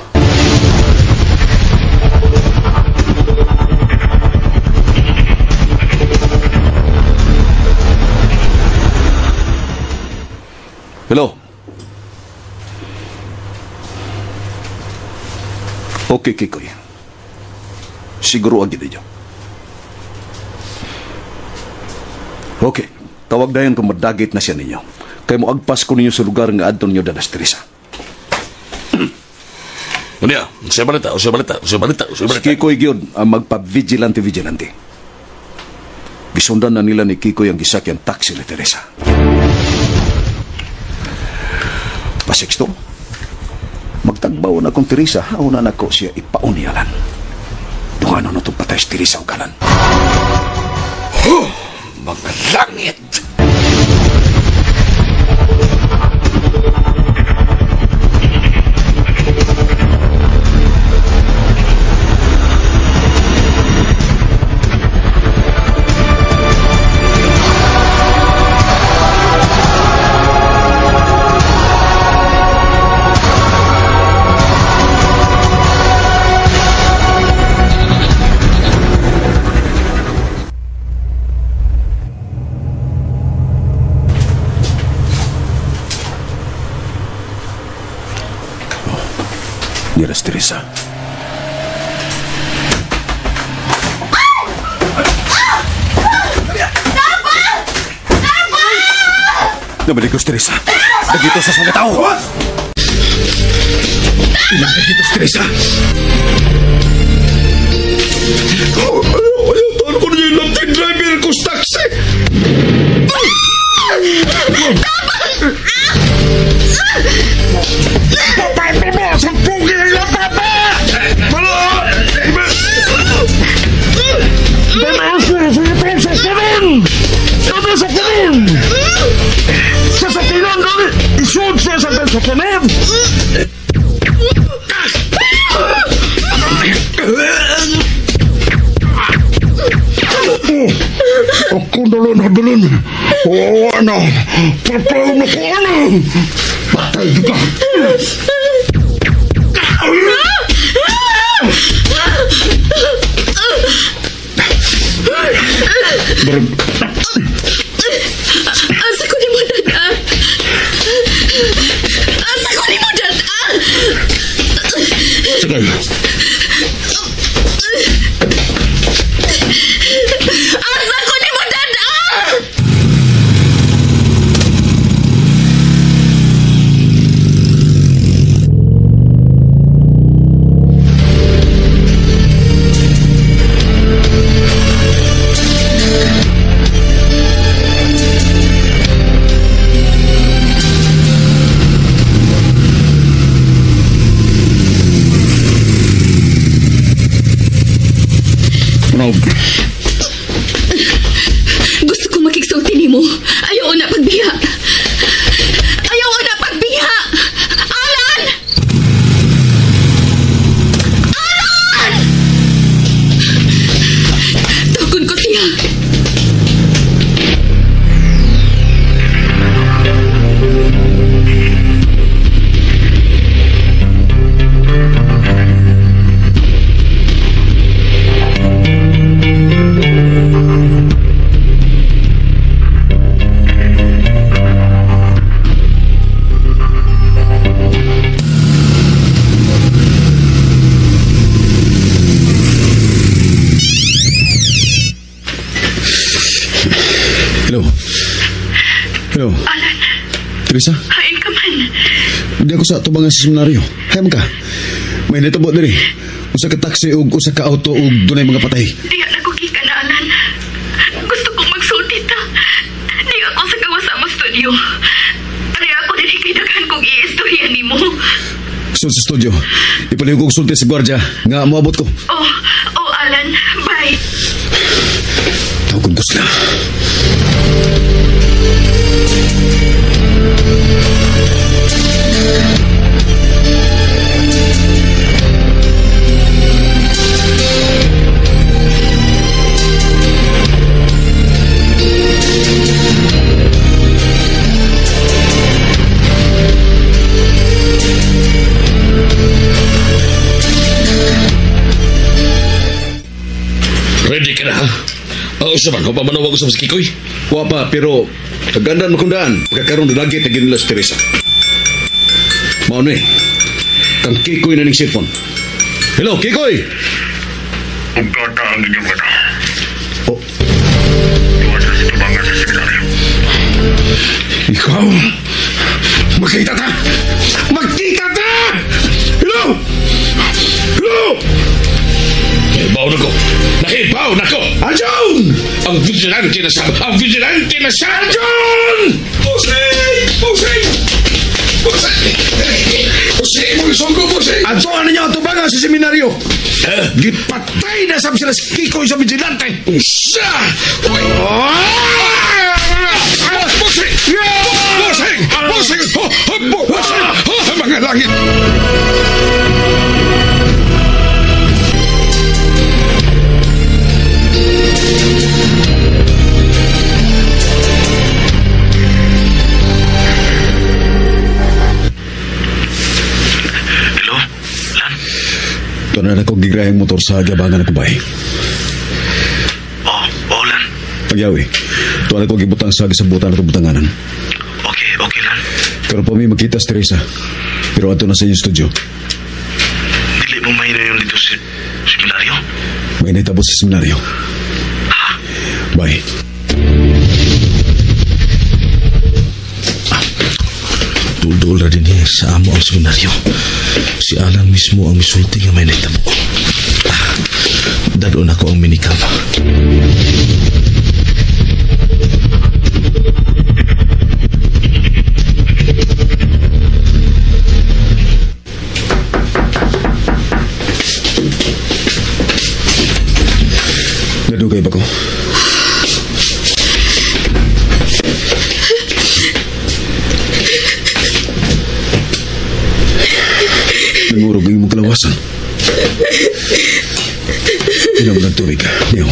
S3: Hello? Okay, Kikoy. Siguro agad ninyo. Okay, tawag dayon kung madagit na siya ninyo. Kaya mo agpas ko ninyo sa lugar nga adton nyo danas Teresa.
S13: Unya, usay balita.
S3: Si Kikoy gyud ang magpa-vigilante. Gisundan na nila ni Kikoy ang gisakyan taxi ni Teresa. Pasiksto, magtagbaw na kong Teresa, hauna na ko siya ipaunyalan. Doon ano itong patay si Teresa o kanan.
S13: Mga langit!
S3: Nieras Teresa. Namaligos, Teresa. Dagito sa mga tao. Ilang dagitos, Teresa.
S8: Ayaw ko niyo yung Latin driver ko sa taxi. Papa, bebe, sampung gila, papa. Malo. Bebe, sa Kevin. Doon sa Kevin. Sa Kevin, doon. Isunod siya sa Kevin. Ako dalo na bilin. Oo, ano. Patay na ko, ano. Patay ka.
S9: Asa ko ni mo dada? Asa ko ni mo dada?
S8: Sige.
S9: Asa ko ni mo dada? Gusto ko makiksulti ni mo. Ayaw na pagbiha. Ayaw na pagbiha. Alan! Alan! Takon ko siya.
S3: Hello.
S14: Alan.
S3: Teresa?
S14: Hain ka man.
S3: Hindi ako sa tubangan sa seminaryo. Hayam ka. May natabo diri. Usa ka taxi ug usa ka auto ug dunay mga patay.
S14: Di ako gikan na, Alan. Gusto kong magsulti ta. Di ako sa gawa sa among studio. Ari ako din kaidagan kong i-istorya ni mo.
S3: Sul sa studio. Ipalihog kong sulti sa gwardya nga moabot ko.
S14: Oh, Alan. Bye.
S3: Tawag ko sila.
S13: Sa man, pa manawag usab sa Kikoy.
S3: Wa pa, pero kagandaan mo kundaan. Pagkakaroon na lagi tagin nila si Teresa. Maano kang Kikoy na ning cellphone. Hello, Kikoy!
S15: Ang gata ang inyong mata.
S3: Oh.
S15: Tuwas na si Tubangan sa seminaryo.
S3: Ikaw! Magkita ta! Magkita ta! Hello! Hello!
S13: Nahibaw na ko! Nahibaw na ko!
S3: Anjon!
S13: Ang vigilante na sa... Ang vigilante na sa...
S3: Anjon! Pusing! Pusing! Pusing! Pusing! Mga songko, pusing! Anton, ano niyo tubangan sa seminaryo? Gipatay na sab sila si Kikoy sa vigilante! Siya! Pusing! Pusing! Pusing! Pusing! Mga langit! Ito na ako gigrahing motor sa gabangan ng kubay.
S11: Lan.
S3: Pagyawi, ito na ako gibutang sa gisabutan at butanganan.
S11: Okay, Lan.
S3: Pero pa may makita si Teresa. Pero ato na sa iyong studio.
S11: Dili mo mahina yung dito sa seminaryo?
S3: May naitabo sa seminaryo. Bye.
S13: Dudol na din sa amo ang seminaryo. Si Alan mismo ang misulti nga may naitabo. Dadoon ako ang minikam.
S3: Nadugay ba ko? Nangurog ang imong kalawasan. Inom ng tubig ka, Leo.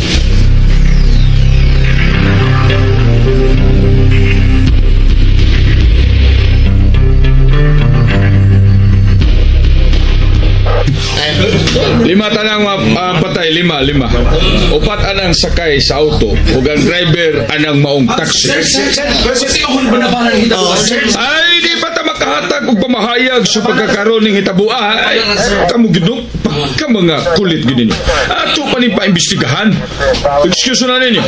S10: Lima tanang patay, lima. Upat anang sakay sa auto, ug ang driver anang maong taxi. Ay, di pa ta makahatag og pamahayag sa pagkakaroon ning hitabua. Ay, kamo gidok ka mga kulit gid ninyo. Ato pa ni paimbestigahan. Excuse na ninyo.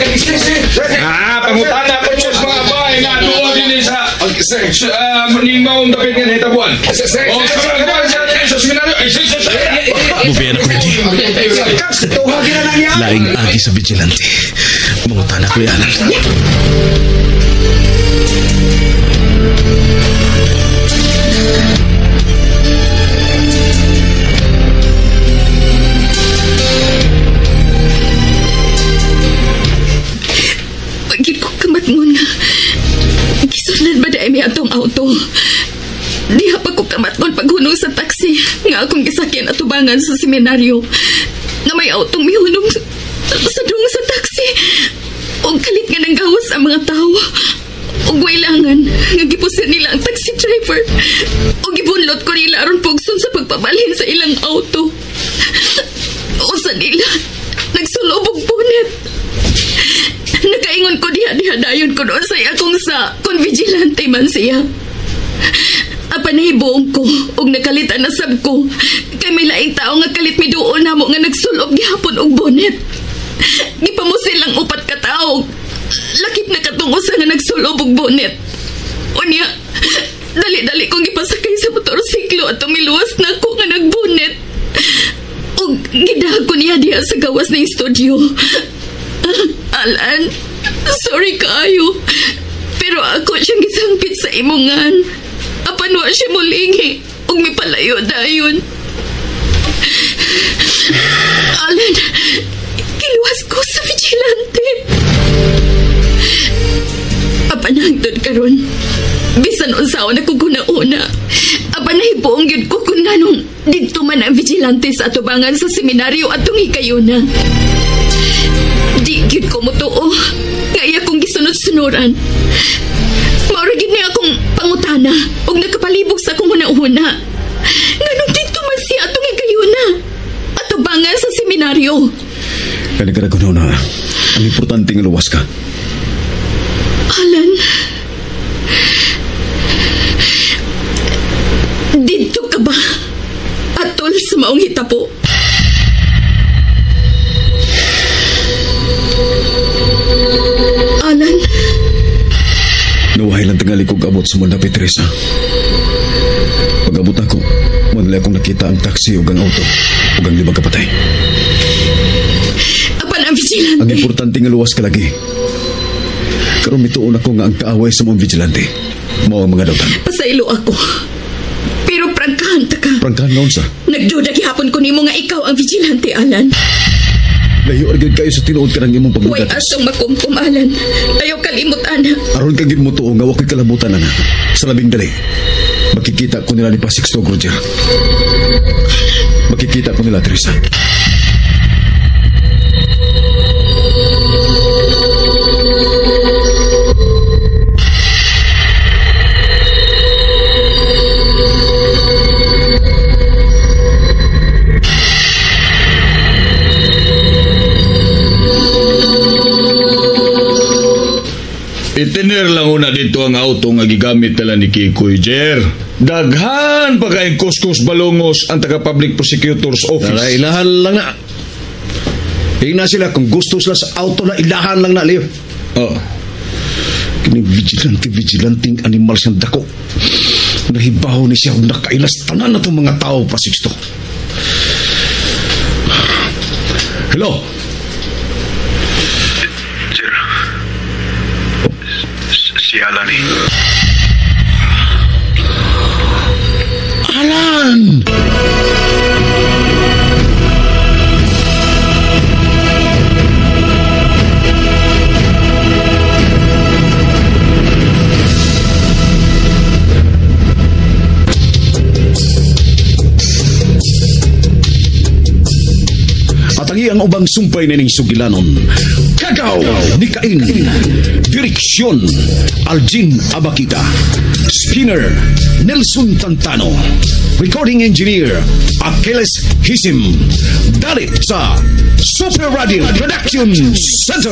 S10: Pangutana ko sa mga bahay nga tuwa din sa maning maong dapat nga hitabuan. Sa seminaryo,
S13: Bubiyan ako hindi. Laing agi sa vigilante. Mangutana ko yan.
S9: Pagit ko kamat muna. Gisunod ba dahil may atong auto? Diha pa ko kamatgon paghunong sa taxi nga akong gisakyan at tubangan sa seminaryo nga may autong mihunong sa dung sa taxi o kalit nga nang gawas ang mga tao o wailangan nga gipusin nila ang taxi driver o gibunlot ko nila aron pugson sa pagpabalhin sa ilang auto o sa nila nagsulobog bonnet. Nakaingon ko diha dayon ko doon sa akong sa kung vigilante man siya. Apan nahibuong ko og nakalitan na sab ko kay may laing tao nga kalit mi duol namo nga nagsulob gihapon og bonnet. Gipamusil lang upat ka tao. Lakip na katungusa nga nagsulob og bonnet. Unya, dali-dali kong gipasakay sa motorsiklo at tumiluwas na ako nga nagbonnet. Og gidahan ko niya diha sa gawas ng studio. Alan, sorry kaayo. Pero ako siyang gisangpit sa imungan. Apan wa siya mulingi ug mipalayo dayon. Alan, kiluwas ko sa vigilante. Apan hangtod karon, bisan unsaon ako guna-una. Apan nahibuong gyud ko kung nganong didto man ang vigilante sa atubangan sa seminaryo atong hikayuna. Di gyud ko motuo nga iya kong gisunod-sunuran. Mauragid niya akong pangutana og nakapalibog sa akong una-una. Nganong dito man siya atong hikayuna atubangan sa seminaryo.
S3: Kali ka na Ang importante nga luwas ka.
S9: Alan, dito ka ba? Atol sa maong hitabo. Alan,
S3: Nawahay lang tingali kong abot sa Manda Teresa. Pag-abot ako, manlay akong nakita ang taxi o ang auto o ang 5 kapatay.
S9: apan ang vigilante.
S3: Ang importante nga luwas ka lagi. Karon mituon ako nga ang kaaway sa mga vigilante. Mao ang mga dautan.
S9: Pasaylo ako. Pero prangkahan ta ka.
S3: Prangkahan nga unsa?
S9: Nagduda gihapon ko nimo nga ikaw ang vigilante, Alan.
S3: Layo agad kayo sa tinuod ka ng imong
S9: Huwag
S3: paglugatas.
S9: asong makumkum, Alan. Ayaw kalimot, ana.
S3: Aron ka gid mo tuo nga wakoy kalabutan na sa labing dali. Makikita ko nila ni Pasixto Roger. Makikita ko nila Teresa.
S10: Itiner lang una dito ang auto nga gigamit nila ni Kikoy, Jer. Daghan pa kayong kuskus balongos ang taga-public prosecutor's office.
S3: Tara, ilahan lang na. Hingna sila kung gusto sila sa auto na ilahan lang na, Leo.
S10: Oh.
S3: Kini vigilante animal siyang dako. Nahibaw ni siya nakailas tanan na itong mga tao, Pasixto. Hello?
S11: Si Alan eh.
S3: Alan! Atangi ang ubang sumpay na ning sugilanon. Kagaw ni Cain. Direksyon Aljin Abakita. Spinner Nelson Tantano. Recording Engineer Achilles Hisim. Dalit sa Super Radio Production Center.